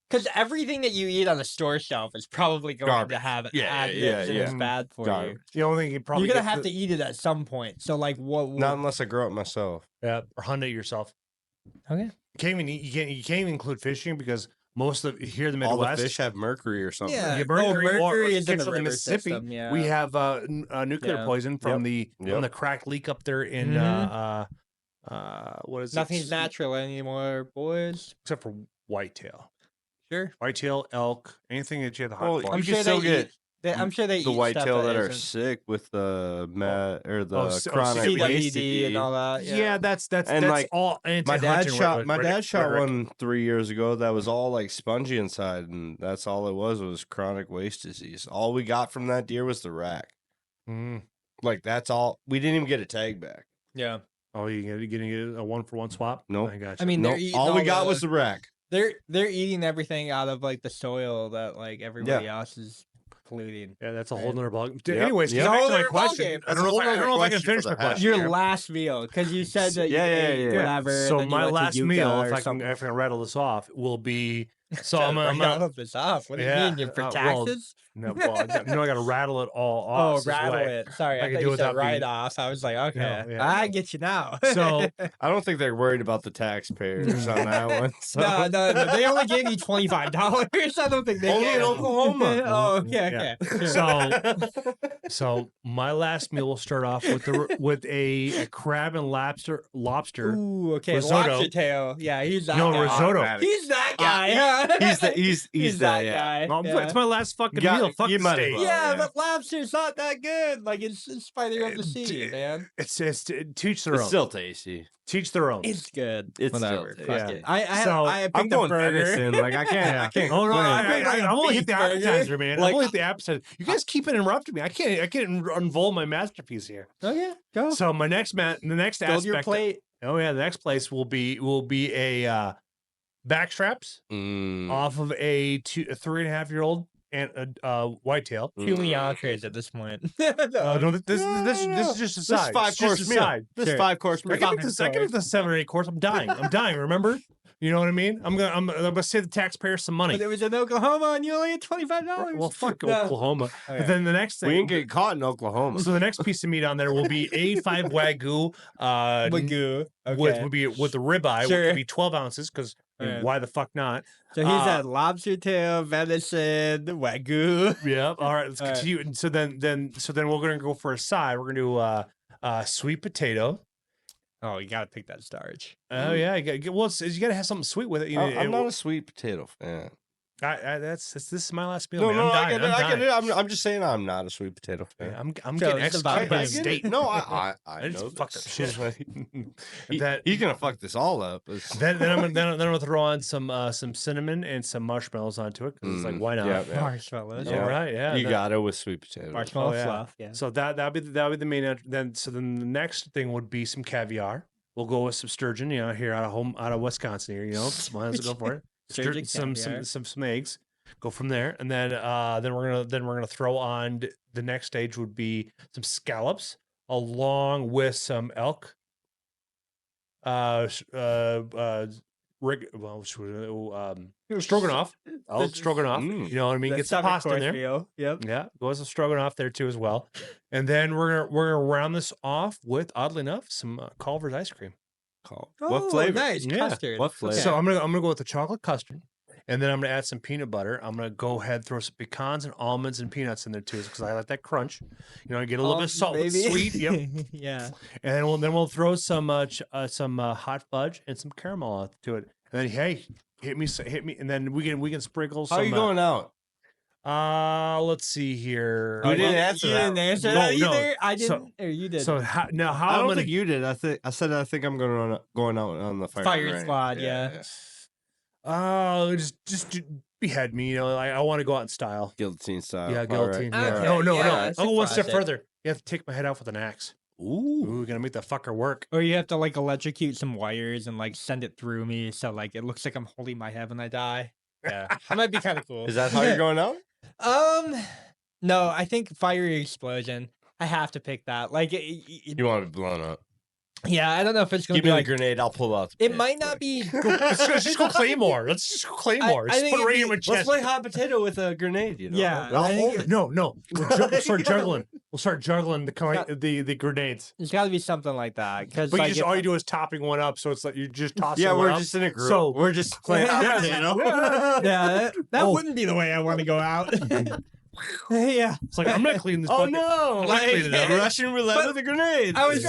because everything that you eat on the store shelf is probably going Garbage. to have Yeah, additives yeah, and yeah. it's bad for Garbage. The only thing you probably You're gonna get have to eat it at some point. So like, what? Not unless I grow it myself. or hunt it yourself. Okay. You can't even you can't even include fishing because most of here in the All Midwest, the fish have mercury or something. Yeah. Yeah, Oh, mercury, or mercury is in gets the from river Mississippi. system, yeah. We have nuclear Yeah. poison from Yep. the crack leak up there in Mhm. what is Nothing's it? natural anymore, boys. except for whitetail, Sure. whitetail, elk, anything that you have to Well, hunt. for. you I'm can sure still they get eat. I'm sure they the eat whitetail stuff that are isn't- sick with the CWD. chronic CWD and all that. yeah, that's And, like, all My anti-hunting dad shot. rhetoric- My dad shot rhetoric. one 3 years ago that was all like spongy inside, and that's all it was chronic waste disease. All we got from that deer was the rack. Mm. Like that's all. We didn't even get a tag back. Yeah. Oh, you getting a 1-for-1 swap? Nope. I got you. I mean, Nope. they're eating all we all got the- was the rack. They're eating everything out of like the soil that like everybody else is polluting. yeah, that's a whole Right. nother bug. Yep. Anyways, Yep. getting back to my Whole other question. ballgame. I That's don't a know if whole I other can question finish for my the hash. question. Your here. last meal, because you said that Yeah, you yeah, ate yeah. whatever. and So then you my went to last Yucca meal, or if I something. can read all this off, will be So I'm Write gonna all of this off. What do you Yeah, mean? You're for well, taxes? no, well, I got to rattle it all Oh, off. this rattle way. it. Sorry, I I could thought do you without said write being- off. I was like, okay, yeah, I no. get you now. So I don't think they're worried about the taxpayers on that one. So. no, they only gave you $25. I don't think they Only in care. Oklahoma. Oh, okay, Yeah. okay. So so my last meal will start off with a crab and lobster. Ooh, okay. Risotto. Lobster tail. Yeah, he's that No, guy. risotto. Automatic. He's that guy. huh? He's that yeah. guy. No, yeah. It's my last fucking Got- meal. Fuck you the might as steak. well. Yeah, yeah. but lobster's not that good. Like it's spider of the d- sea, man. It's teach their It's own. still tasty. Teach their own. It's good. It's Whatever. still Fuck tasty. it. So, I I'm picked a going burger. venison. Like I can't. I can't. Oh no! complain. I only hit the beef burger. appetizer, man. Like- I only hit the appetizer. You guys keep interrupting me. I can't unfold my masterpiece here. Okay, go. So my next the next Build aspect. your plate. Oh yeah, the next place will be a back straps Mm. off of a 3.5-year-old and whitetail. Two entrees at this point. No, this is just a This side. is 5 It's just course a meal. side. This Sure. 5 course I meal. can get the 7 or 8 course. I'm dying. I'm dying. Remember? You know what I mean? I'm gonna save the taxpayers some money. But it was in Oklahoma, and you only had $25. Well, fuck No. Oklahoma. Okay. But then the next thing We ain't get caught in Oklahoma. So the next piece of meat on there will be A5 Wagyu, Wagyu. Okay. with the ribeye, Sure. which would be 12 ounces, because Alright. why the fuck not? So he's uh, had lobster tail, venison, Wagyu. Yeah. All right, let's All right. continue. And so then we're gonna go for a side. We're gonna do sweet potato. Oh, you gotta pick that starch. Oh yeah, you gotta have something sweet with it. You know, I'm not a sweet potato fan. this is my last meal. No, man. no, I'm I dying. get it. I'm I get dying. it. I'm just saying I'm not a sweet potato fan. I'm So getting it's about executed by the bacon? state. No, I I just know fucked up this. shit. That He's gonna fuck this all up. then I'm gonna throw on some cinnamon and some marshmallows onto it because it's like why not? Yeah. Marshmallows. All right, yeah. You that- got it with sweet potato. Marshmallow Oh, yeah. fluff. Yeah. So that'll be the main. Then the next thing would be some caviar. We'll go with some sturgeon. You know, here out of Wisconsin. Here, you know, might as well go for it. Sturgeon some caviar. some eggs. Go from there, and then we're gonna throw on the next stage would be some scallops along with some elk. Stroganoff. Elk stroganoff. Mm. You know what I mean? The Get some second pasta in course there. meal. Yep. Yeah, go with some stroganoff there too as well, and then we're gonna round this off with, oddly enough, some Culver's ice cream. Oh, What flavor? Nice. Yeah. Custard. What flavor? So I'm gonna go with the chocolate custard, and then I'm gonna add some peanut butter. I'm gonna go ahead and throw some pecans and almonds and peanuts in there too, because I like that crunch. You know, get a little bit of salt, with Baby. sweet. Yep. Yeah. And then we'll throw some hot fudge and some caramel to it. And then hey, hit me, and then we can sprinkle some. How are you going out? Let's see here. You didn't answer You that. didn't answer No, that no. either. I So- didn't. Or you did. So now how I I'm don't gonna think you did. I said I think I'm going out on the fire. Fire range. squad, yeah. just behead me. You know, I want to go out in style. Guillotine style. Yeah, All guillotine. right. Yeah. Okay, No. yeah, that's I'll a go one step classic. further. You have to take my head off with an axe. Ooh. Ooh, gonna make that fucker work. Or you have to like electrocute some wires and like send it through me, so like it looks like I'm holding my head when I die. Yeah, that might be kind of cool. Is that how you're going out? No, I think fiery explosion. I have to pick that. Like, You want to be blown up? yeah, I don't know if it's gonna Give be me like. the grenade. I'll pull out. the It pin might quick. not be. Let's just go Claymore. Let's just go Claymore. I Just think put it right it'd in my be- Let's chest. play hot potato with a grenade. You know? Yeah, I'll I think hold it. No. We'll start juggling. We'll start juggling the grenades. There's got to be something like that because But like you just all you do is topping one up, so it's like you just toss. Yeah, one we're up. just in a group. So- we're just playing hot Yeah. potato. yeah, that Oh. wouldn't be the way I want to go out. Yeah, It's like I'm not cleaning this. Oh bucket. no! I'm not cleaning it up. Russian roulette But- with a grenade. I was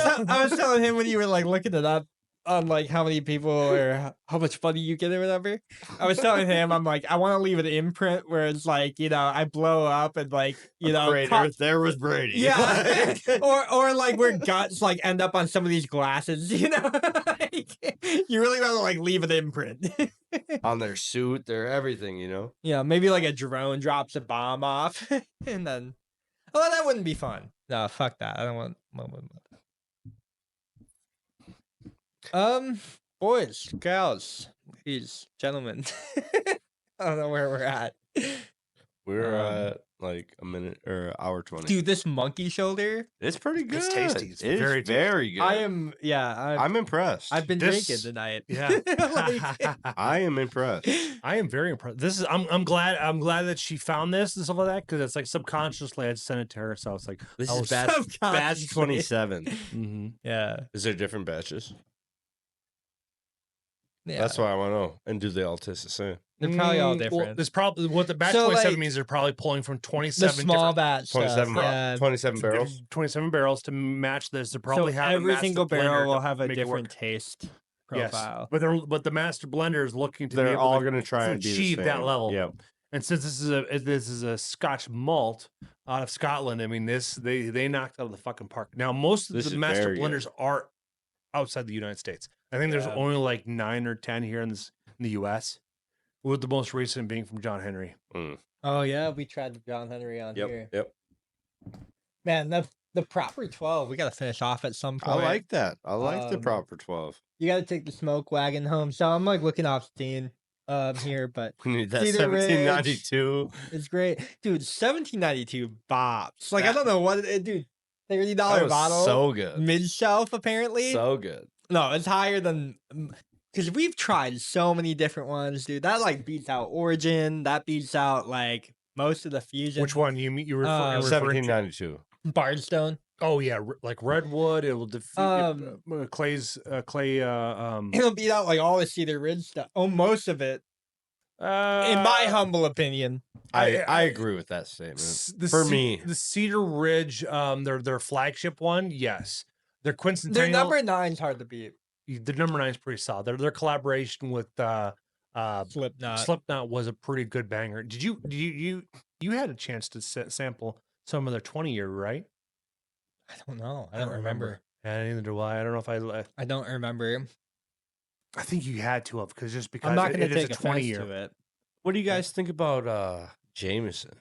telling him when you were like looking it up on like how many people or how much money you get or whatever. I was telling him I'm like I want to leave an imprint where it's like I blow up and like Crater. pop- There was Brady. yeah, or like where guts like end up on some of these glasses. Like, you really want to like leave an imprint. On their suit, their everything. Yeah, maybe like a drone drops a bomb off, and then, oh, that wouldn't be fun. No, fuck that. I don't want. Boys, gals, ladies, gentlemen. I don't know where we're at. We're Um, at like a minute or hour 20. Dude, this monkey shoulder. It's pretty good. It's tasty. It's It is very tasty. very good. I am. Yeah, I'm impressed. I've been This- drinking tonight. Yeah. Like- I am impressed. I am very impressed. This is I'm glad that she found this and stuff like that because it's like subconsciously I'd sent it to her, so it's like This I is was- batch Subconsciously. 27. Mhm. Yeah. Is there different batches? Yeah. That's what I want to know. And do they all taste the same? They're probably all Well, different. there's probably what the batch So, 27 like, means they're probably pulling from the 27 small different- batch. 27, Stuff, yeah. 27 barrels. 27 barrels to match this. They So probably have a every master single blender barrel will to have a make it work. different taste Yes, profile. but the master blender is looking to be They're able all to going to try and be the achieve that same. level. Yep. And since this is a Scotch malt out of Scotland, I mean they knocked out of the fucking park. Now most of This the is master very good. blenders are outside the United States. I think there's Yeah. only like 9 or 10 here in the U.S. With the most recent being from John Henry. Oh yeah, we tried the John Henry on here. Yep. Man, the proper 12. We gotta finish off at some I point. like that. I like the Um, proper 12. You gotta take the smoke wagon home. So I'm like looking off Steam here, but We need that Cedar Ridge. 1792. it's great, dude. 1792 bops. Like I That- don't know what it, dude. $30 That was bottle, so good. mid shelf apparently. So good. No, it's higher than because we've tried so many different ones, dude. That like beats out Origin. That beats out like most of the fusion. Which one you referring to? 1792. Bardstone. Oh yeah, like redwood. It will defeat Clay's clay. It'll beat out like all the Cedar Ridge stuff. Oh, most of it, in my humble opinion. I agree with that statement. For me. the Cedar Ridge, their flagship one, yes, their Their quincentennial. number 9's hard to beat. The number 9 is pretty solid. Their collaboration with Slipknot. Slipknot was a pretty good banger. Did you had a chance to sample some of their 20-year, right? I don't know. I don't remember. Yeah, neither do I. I don't know if I don't remember. I think you had to have because I'm not gonna it is take a offense 20-year. to it. What do you guys think about Jameson?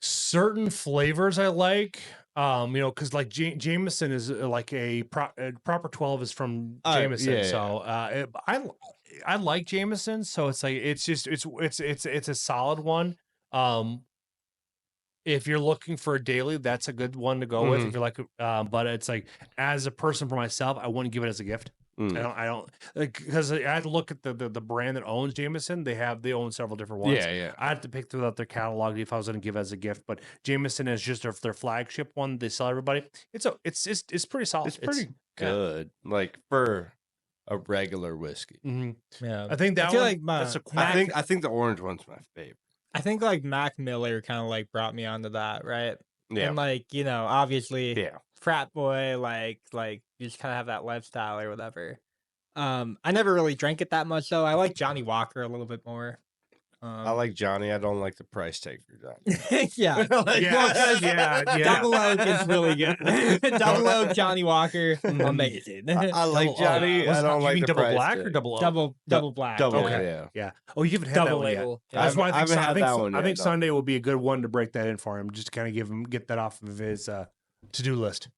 Certain flavors I like, because like Jameson is like a proper 12 is from Jameson, yeah, so I like Jameson, so it's like it's a solid one. If you're looking for a daily, that's a good one to go with. If you're like, but it's like as a person for myself, I wouldn't give it as a gift. I don't because I had to look at the brand that owns Jameson. They own several different ones. Yeah. I had to pick throughout their catalog if I was going to give it as a gift. But Jameson is just their flagship one. They sell everybody. It's pretty solid. It's pretty good. Like for a regular whiskey. Mhm. Yeah. I think that I feel one. like my- that's a I think the orange one's my favorite. I think like Mac Miller kind of like brought me onto that, right? Yeah. And like, obviously Yeah. frat boy, like you just kind of have that lifestyle or whatever. I never really drank it that much though. I like Johnny Walker a little bit more. I like Johnny. I don't like the price tag for Johnny. yeah. Like, yeah. Double Oak is really good. Double Oak, Johnny Walker, amazing. I like Johnny. what's I don't you like mean the double price black tag. or double oak? double black. Double, Okay. yeah. Oh, you haven't had Double that one yet. label. That's why I haven't had that one I yet, think no. Sunday will be a good one to break that in for him, just to kind of get that off of his to-do list.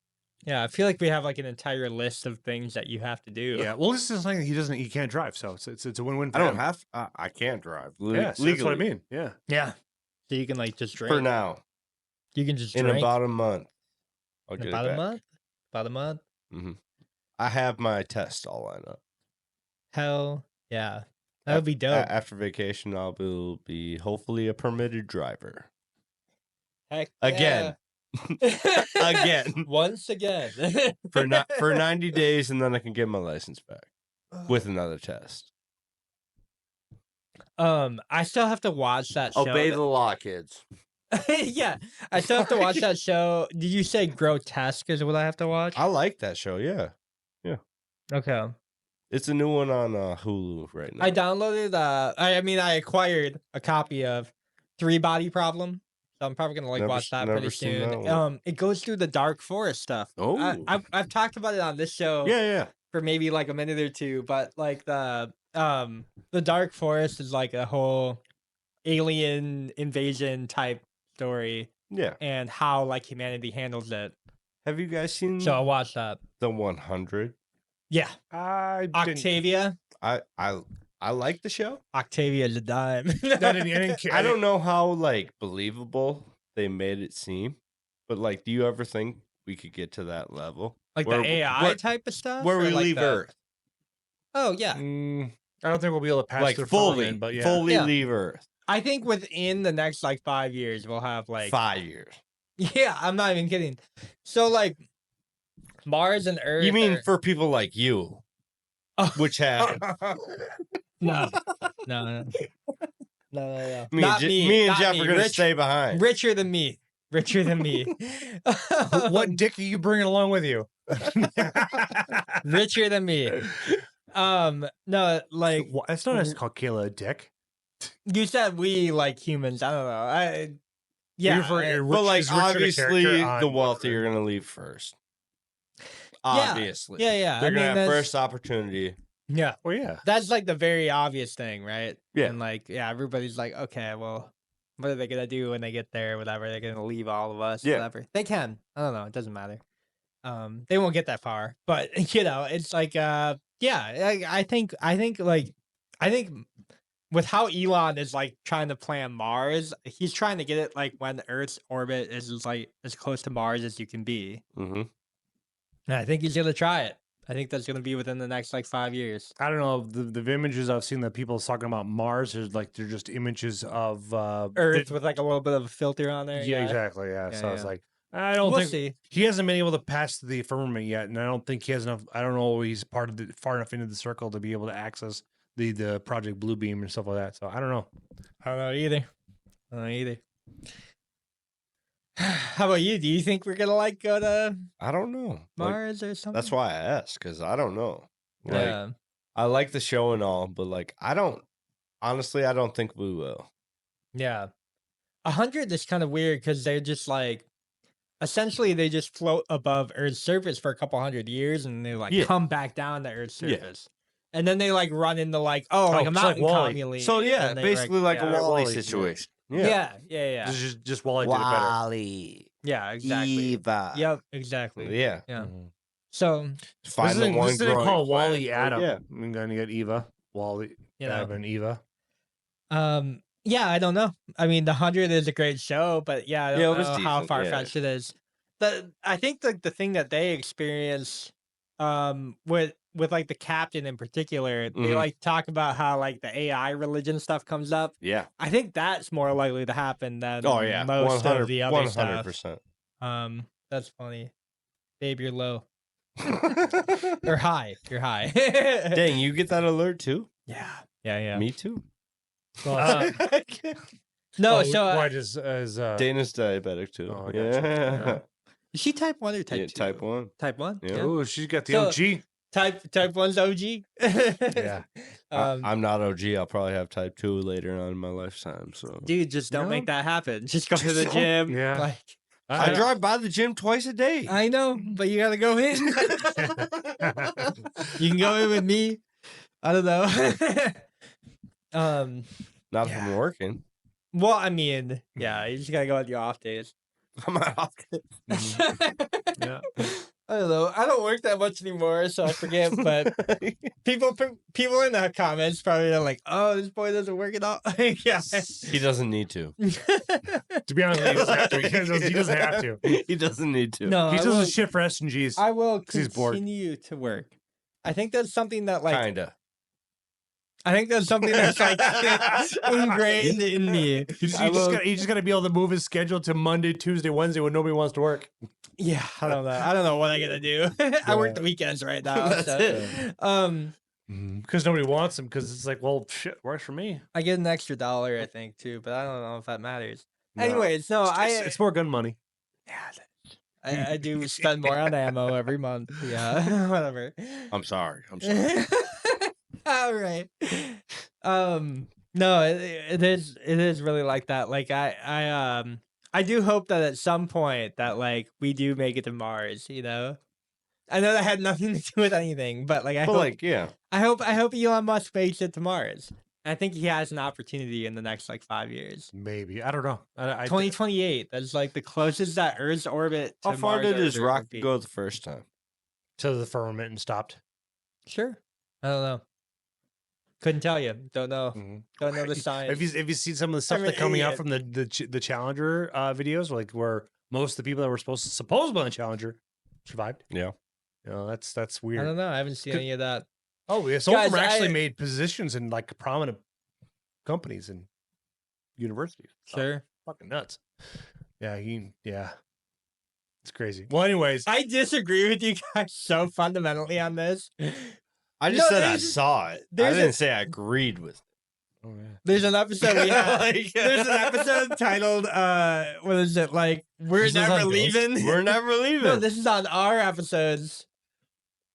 Yeah, I feel like we have like an entire list of things that you have to do. Yeah. Well, this is something he can't drive, so it's a win-win. For I don't him. have. I can't drive. Yeah, so legally. that's what I mean. Yeah. Yeah. So you can like just drink. For now, You can just in drink. about a month, I'll In get about it a back. month. About a month. I have my test all lined up. Hell yeah. That would be dope. After vacation, I will be hopefully a permitted driver Heck again. yeah. Again. Once again. for 90 days, and then I can get my license back with another test. I still have to watch that show. Obey the law, kids. Yeah, I still have to watch that show. Did you say Grotesque is what I have to watch? I like that show. Yeah, Okay. it's a new one on Hulu right now. I downloaded. I acquired a copy of Three Body Problem. So I'm probably gonna Never watch that never pretty seen soon. that one. It goes through the Dark Forest stuff. Oh. I've talked about it on this show. Yeah. For maybe like a minute or two, but like the Dark Forest is like a whole alien invasion type story Yeah. and how like humanity handles it. Have you guys seen So I watched that. the 100? Yeah. I didn't. Octavia. I I like the show. Octavia's a dime. I didn't care. I don't know how like believable they made it seem, but like, do you ever think we could get to that level Like Where- the AI where- type of stuff? where or we like leave the- Earth, Oh, yeah. I don't think we'll be able to pass like through fully, firmament, but yeah. fully Yeah. leave Earth? I think within the next like 5 years, we'll have like 5 years. Yeah, I'm not even kidding. So like Mars and Earth. You mean are- for people like you, Oh. which have no, no. me, Not me and not Jeff me. are gonna Rich- stay behind. richer than me. Richer than me. What dick are you bringing along with you? Richer than me. No, like It's not nice to call Kayla a dick. you said, we like humans. I don't know. Yeah, But like, obviously, the wealthy are are gonna leave first. Yeah. Obviously, yeah. they're I gonna mean, have that's- first opportunity. Yeah, Well, yeah. that's like the very obvious thing, right? Yeah. And like, yeah, everybody's like, okay, well, what are they gonna do when they get there? Whatever, they're gonna leave all of us. Yeah. Whatever, they can. I don't know. It doesn't matter. They won't get that far, but it's like, yeah. I think with how Elon is like trying to plan Mars, he's trying to get it like when Earth's orbit is like as close to Mars as you can be. Mm-hmm. And I think he's gonna try it. I think that's gonna be within the next like 5 years. I don't know. The images I've seen that people talking about Mars is like they're just images of Earth with like a little bit of a filter on there. Yeah, exactly. Yeah. Yeah, So it's yeah. like I don't We'll think see. he hasn't been able to pass the firmament yet, and I don't think he has enough. I don't know he's part of the far enough into the circle to be able to access the Project Bluebeam and stuff like that. So I don't know. I don't know either. How about you? Do you think we're gonna like go to I don't know. Like, Mars or something? that's why I asked, because I don't know. Like, Yeah. I like the show and all, but like, I don't. Honestly, I don't think we will. Yeah. 100 is kind of weird because they're just like, essentially they just float above Earth's surface for a couple 100 years and they like Yeah. come back down to Earth's Yeah. surface. And then they like run into like, oh, like a it's like mountain Wall-E. community. So yeah, and they, basically like yeah. a Wall-E Wall-E, yeah. situation. Yeah, yeah. This is just Wally did it better. Wall-E. Yeah, exactly. Eva. Yep, exactly. Yeah. Yeah. Mhm. So, Find the one This didn't growing call plant. Wally Adam. Yeah. I'm gonna get Eva. Wally you know, Adam and Eva. yeah, I don't know. I mean, the 100 is a great show, but yeah, I don't Yeah, it was know how decent, far yeah. fetched it is. I think the thing that they experience, with like the captain in particular, they Mhm. like talk about how like the AI religion stuff comes up. Yeah. I think that's more likely to happen than Oh yeah. most 100, of the other stuff. 100%. That's funny. Babe, you're low. You're high. You're high. Dang, you get that alert too? Yeah. Me too. Uh, No, oh, so why does Dana's diabetic too. Oh, I gotcha. yeah. is she type 1 or type Yeah, 2? type 1. Type 1? Yeah. Oh, she's got the So- OG. Type 1's OG. Yeah. I'm not OG. I'll probably have type 2 later on in my lifetime. So Dude, just don't No. make that happen. Just go to Just the don't- gym. Yeah. Like I drive by the gym twice a day. I know, but you gotta go in. You can go in with me. I don't know. Not if Yeah. I'm working. Well, I mean, yeah, you just gotta go on your off days. I'm off. Yeah. I don't know. I don't work that much anymore, so I forget. But people in the comments probably are like, "Oh, this boy doesn't work at all." Yeah. He doesn't need to. To be honest, he doesn't have to. He doesn't have to. He doesn't need to. No, He I does will, a shit for S&Gs. I will 'cause he's bored. continue to work. I think that's something that like Kinda. I think that's something that's like ingrained in me. You just got to be able to move his schedule to Monday, Tuesday, Wednesday when nobody wants to work. Yeah, I don't know. I don't know what I gotta do. I work the weekends right now. That's So. it. Because nobody wants him. Because it's like, well, shit, works for me. I get an extra $1, I think, too, but I don't know if that matters. No. Anyways, no, It's more gun money. I do spend more on ammo every month. Yeah, whatever. I'm sorry. I'm sorry. All right. No, it is really like that. Like I do hope that at some point that like we do make it to Mars. You know, I know that had nothing to do with anything, but like I hope Elon Musk makes it to Mars. I think he has an opportunity in the next like 5 years. Maybe. I don't know. I 2028. That's like the closest that Earth's orbit. To How far Mars did his orbit would rocket be. go the first time? to the firmament and stopped. Sure. I don't know. Couldn't tell you. Don't know. Mhm. Don't know the science. Have you seen some of the stuff I'm that an coming out idiot. from the Challenger videos, like where most of the people that were supposed to be on the Challenger survived? Yeah. You know, that's I weird. don't know. I haven't seen Could- any of that. Oh yeah, some of them Guys, actually I- made positions in like prominent companies and universities. Sure. Fucking nuts. Yeah, it's crazy. Well, anyways, I disagree with you guys so fundamentally on this. I just No, said I there's- saw it. I there's a- didn't say I agreed with it. oh, yeah. There's an episode we have. Like- There's an episode titled what is it? Like We're This is Never on Ghost? Leaving. We're never leaving. No, this is on our episodes.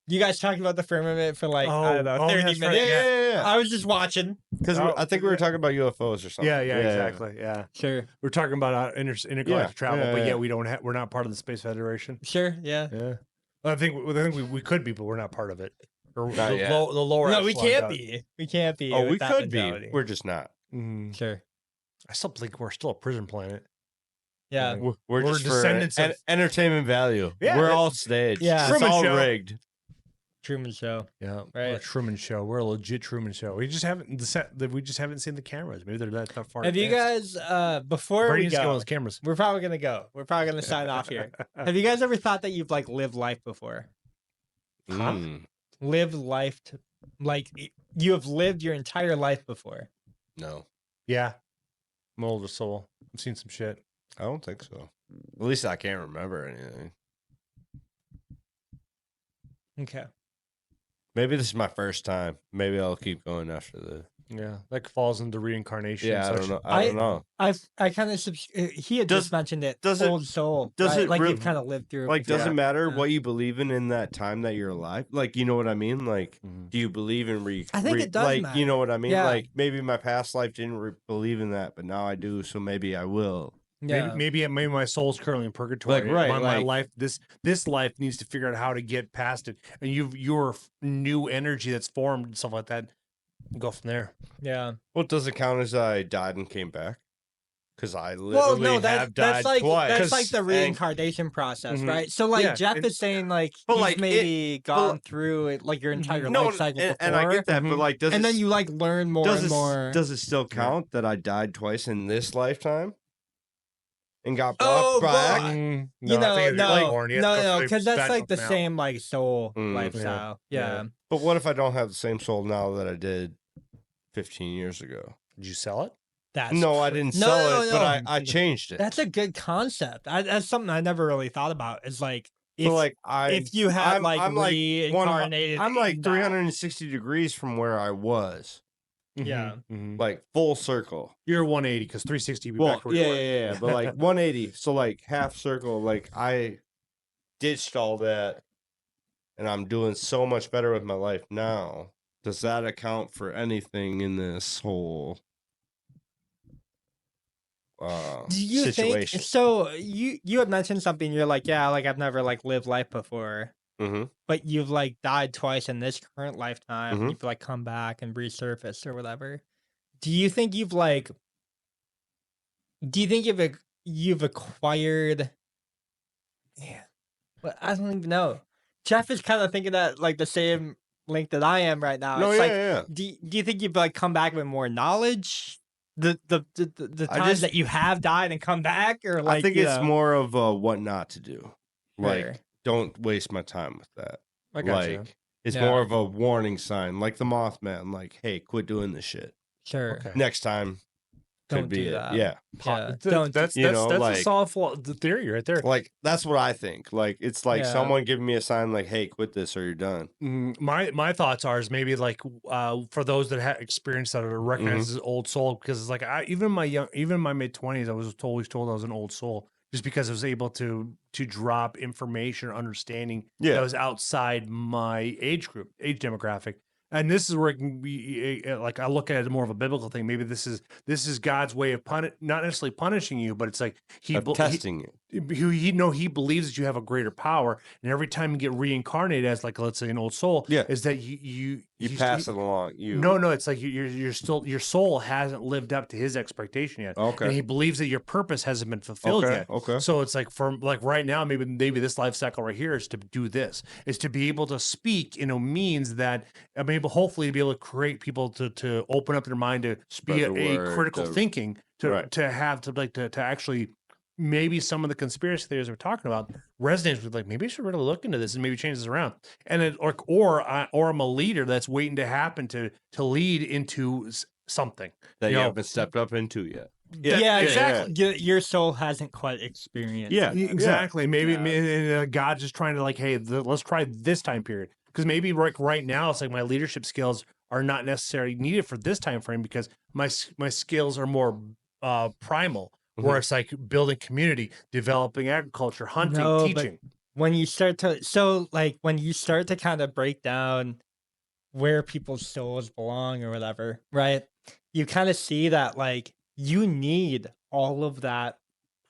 You guys talking about the firmament for like, I don't know, Oh, 30 that's minutes. right, yeah. I was just watching. Because Oh, I think we were talking about UFOs or something. Yeah, exactly. Yeah, Sure. we're talking about intergalactic Yeah, travel, yeah, but yeah. yet we're not part of the Space Federation. Sure. Yeah. Yeah, well, I think we could be, but we're not part of it. Or Not the, yet. the lower. No, we echelon can't does. be. We can't be. Oh, with we that could be. mentality. We're just not. Mhm. Sure. I still think we're still a prison planet. Yeah. Yeah. We're We're just descendants for of- entertainment value. Yeah, We're it- all staged. Yeah. It's Truman all Show. rigged. Truman Show. Yeah, we're a Right. Truman Show. We're a legit Truman Show. We just haven't we just haven't seen the cameras. Maybe they're that far. Have you advanced. guys before Brady we needs to go on go? those cameras. We're probably gonna go. We're probably gonna sign off here. Have you guys ever thought that you've like lived life before? Mm, Lived life to like you have lived your entire life before. no, Yeah, I'm an older soul. I've seen some shit. I don't think so. At least I can't remember anything. Okay. Maybe this is my first time. Maybe I'll keep going after this. Yeah, that falls into reincarnation. Yeah, I such- don't know. I don't know. I kind of he had Does- just mentioned it. does it- Old soul. does right? it like really- you've kind of lived through it Like, before. doesn't matter Yeah. what you believe in that time that you're alive. Like, you know what I mean? Like, Mhm. do you believe in I think it does like, matter. you know what I mean? Yeah. Like, maybe my past life didn't believe in that, but now I do. So maybe I will. Yeah. Maybe my soul's currently in purgatory. right, My like- life, this life needs to figure out how to get past it, and your new energy that's formed and stuff like that. Go from there. Yeah. Well, does it count as I died and came back? Because I literally Well, no, have died that's like twice. that's like the And- reincarnation process, Mhm. right? So like Yeah, Jeff and- is saying like But, he's like, maybe but, gone through it like your entire No, life cycle before, and I get that, but Mhm. like, does and it, then you like learn more does and it, more. does it still count that I died twice in this lifetime and got Oh, brought well, back? Mm, you I know, think if you're no, born, you no, have to go no, through because that's that like the now. same like soul Mm, yeah, lifestyle. yeah. Yeah. But what if I don't have the same soul now that I did 15 years ago? Did you sell it? That's No, I cr- didn't No, sell no, it, no. but I changed it. That's a good concept. That's something I never really thought about. Is like if But like if you had I'm like like one- reincarnated, I'm like that- 360 degrees from where I was, Yeah. Mhm. like full circle. You're 180 because 360 would be Well, back where you yeah, were. yeah, but like 180, so like half circle. Like I ditched all that, and I'm doing so much better with my life now. Does that account for anything in this whole Do you situation? think so? You had mentioned something. You're like, yeah, like I've never like lived life before, Mm-hmm. but you've like died twice in this current lifetime. Mhm. You've like come back and resurfaced or whatever. Do you think you've like? Do you think you've acquired? Yeah, but I don't even know. Jeff is kind of thinking that like the same link that I am right now. No, It's yeah, like, yeah. do you think you've like come back with more knowledge? The I times just- that you have died and come back, or like I think you it's know, more of what not to do. Like, fair. don't waste my time with that. I got you. Like, it's Yeah. more of a warning sign, like the Mothman. Like, hey, quit doing this shit. Sure. Okay. Next time could Don't be do it. that. Yeah, Yeah, Th- don't. That's you know, that's like- a solid theory right there. like that's what I think. Like, it's like Yeah. someone giving me a sign, like, hey, quit this or you're done. My thoughts are is maybe like for those that have experience that are recognized as old soul, because it's like even in my mid 20s I was always told I was an old soul just because I was able to drop information or understanding Yeah. that was outside my age demographic. And this is where it can be like I look at it more of a biblical thing. Maybe this is God's way of not necessarily punishing you, but it's like Of testing you. he believes that you have a greater power, and every time you get reincarnated as, like, let's say, an old soul, Yeah. is that you pass it along. No, it's like you're still, your soul hasn't lived up to his expectation yet. Okay. And he believes that your purpose hasn't been fulfilled Okay, yet. okay. So it's like, for like right now, maybe this life cycle right here is to do this, is to be able to speak in a means that maybe hopefully to be able to create people to open up their mind to Spread be the a word, critical to- thinking, to Right. to have to actually, maybe some of the conspiracy theories we're talking about resonates with, like, maybe I should really look into this and maybe change this around. And it, or I'm a leader that's waiting to happen to lead into something that you you know. haven't stepped up into yet. Yeah, exactly. Your soul hasn't quite experienced. Yeah. Exactly. Maybe Yeah. God's just trying to, like, hey, let's try this time period, because maybe right now it's like my leadership skills are not necessarily needed for this time frame, because my skills are more primal, where Mhm. it's like building community, developing agriculture, hunting, No, but teaching. when you start to kind of break down where people's souls belong or whatever, right? You kind of see that, like, you need all of that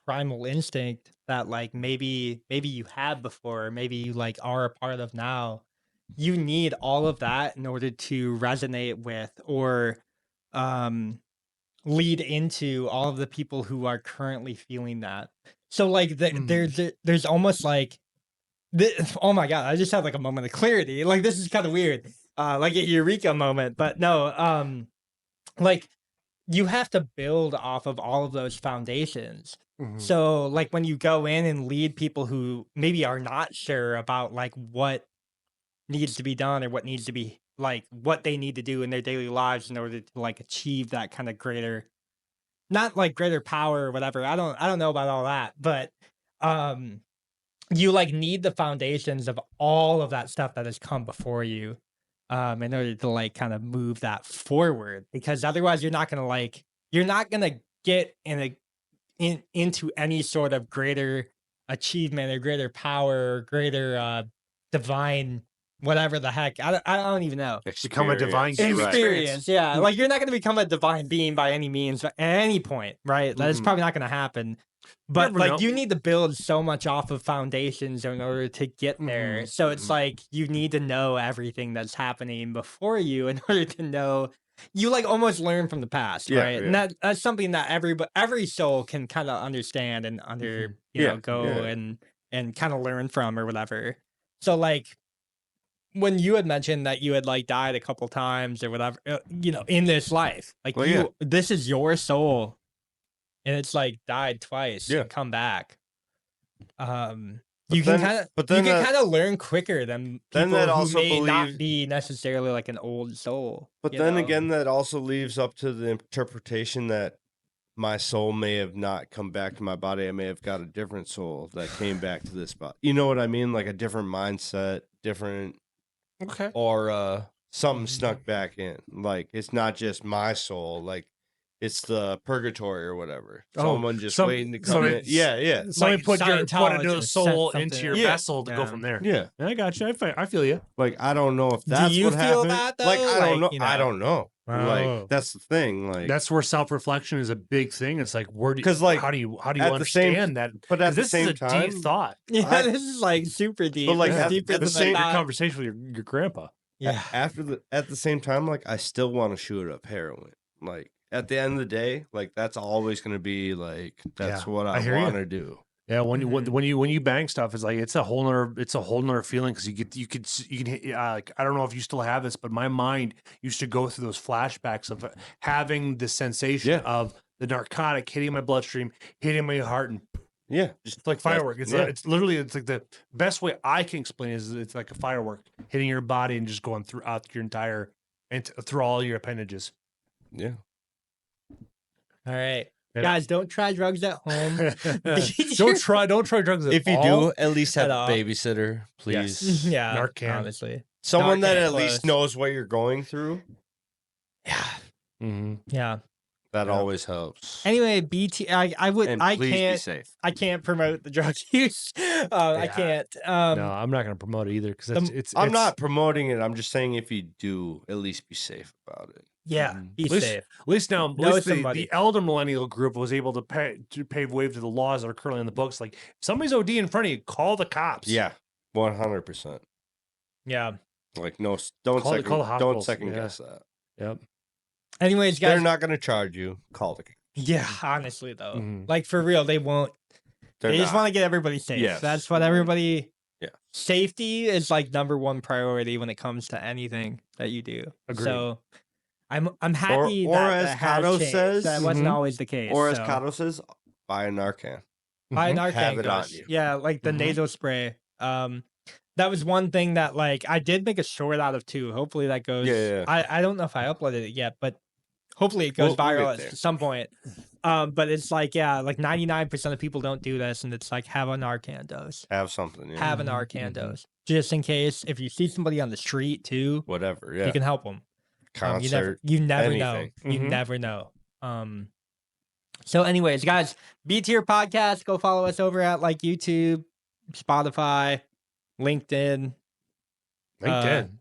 primal instinct that, like, maybe you had before, or maybe you, like, are a part of now. You need all of that in order to resonate with, or um lead into all of the people who are currently feeling that. So, like, there's almost like oh my god, I just had like a moment of clarity. Like, this is kind of weird, like a eureka moment. But no, like, you have to build off of all of those foundations. Mhm. So, like, when you go in and lead people who maybe are not sure about, like, what needs to be done, or what needs to be, like, what they need to do in their daily lives in order to, like, achieve that kind of greater, not like greater power or whatever. I don't know about all that, but um you, like, need the foundations of all of that stuff that has come before you, in order to, like, kind of move that forward, because otherwise you're not gonna get into any sort of greater achievement or greater power or greater divine whatever the heck. I don't even know. Become a divine Experience. Right. Experience, yeah. Like, you're not gonna become a divine being by any means at any point, right? That is Mhm. probably not gonna happen. But, Never like, know. you need to build so much off of foundations in order to get there. Mhm, So it's mhm. like you need to know everything that's happening before you in order to know. You, like, almost learn from the past, Yeah, right? And yeah. that's something that every soul can kind of understand and Yeah, go yeah. and kind of learn from or whatever. So, like, when you had mentioned that you had, like, died a couple times or whatever, in this life, like, Well, yeah. this is your soul, and it's, like, died twice Yeah. and come back. But You can then- kind of learn quicker than then people that who also may not believes- be necessarily like an old soul. But you then know? again, that also leaves up to the interpretation that my soul may have not come back to my body. I may have got a different soul that came back to this body. You know what I mean? Like a different mindset, different Okay. aura, something snuck back in. Like, it's not just my soul. Like, it's the purgatory or whatever. Oh, Someone just waiting to come somebody- in. Yeah, yeah. Somebody Like put a Scientologists soul sent into something- your Yeah. vessel to go Yeah. from there. Yeah. I got you. I feel you. Like, I don't know if that's you what feel happened. that, Like, though? I don't Like, know. I don't know. Oh. Like, that's the thing. Like, That's where self-reflection is a big thing. It's like, where do 'Cause, like, how do you at the same- understand that? but at the This same is a time, deep thought. Yeah, I- this is like super deep. like, It's at deeper the than same- I Your thought. conversation with your grandpa. Yeah. at the same time, like, I still want to shoot up heroin. Like, at the end of the day, like, that's always going to be like, that's Yeah, what I I hear you. want to do. Yeah, when Mhm. you when you bang stuff, it's like it's a whole nother feeling, because you can hit, like, I don't know if you still have this, but my mind used to go through those flashbacks of having the sensation Yeah. of the narcotic hitting my bloodstream, hitting my heart, and Yeah. Just it's like firework. It's yeah. it's literally, it's like the best way I can explain it is it's like a firework hitting your body and just going throughout your entire and through all your appendages. Yeah. All right, Yeah. guys, don't try drugs at home. don't try drugs. If you do, at least have At a all. babysitter, please. Yeah, Narcan. honestly. Someone that Narcan at close. least knows what you're going through. Yeah, Mm-hmm. yeah. That Yeah. always helps. Anyway, BT, I would, And I please be can't, safe. I can't promote the drug use. I Yeah. can't. No, I'm not going to promote it either, because the- it's I'm it's- not promoting it. I'm just saying if you do, at least be safe about it. Yeah, Mhm. be At least- safe. At least now, Know at least somebody. the elder millennial group was able to pave way to the laws that are currently in the books. Like, if somebody's OD in front of you, call the cops. Yeah, 100%. Yeah. Like no, don't Call the don't hospitals, second yeah. guess that. Yep. Anyways, They're guys. not going to charge you. Call the. Yeah, honestly though, Mhm. like for real, they won't. They're They just not. want to get everybody safe. Yes. That's what everybody. Yeah. Safety is like number one priority when it comes to anything that you do. Agreed. So, I'm happy or that as that has Kato changed. says- that wasn't Mhm. always the case. Or as so. Kato says, buy a Narcan. Buy Mhm. Narcan Have it on goes. you. Yeah, like the Mhm. nasal spray. That was one thing that like I did make a short out of too. Hopefully that goes. Yeah. I don't know if I uploaded it yet, but hopefully it goes We'll viral get there. at some point. But it's like like 99% of people don't do this, and it's like have a Narcan dose. Have something. Yeah. Have a Mhm, Narcan mhm. dose just in case. If you see somebody on the street too, Whatever. Yeah. you can help them. Concert. You never know. anything. You Mhm. never know. So anyways, guys, B Tier Podcast, go follow us over at like YouTube, Spotify, LinkedIn. LinkedIn.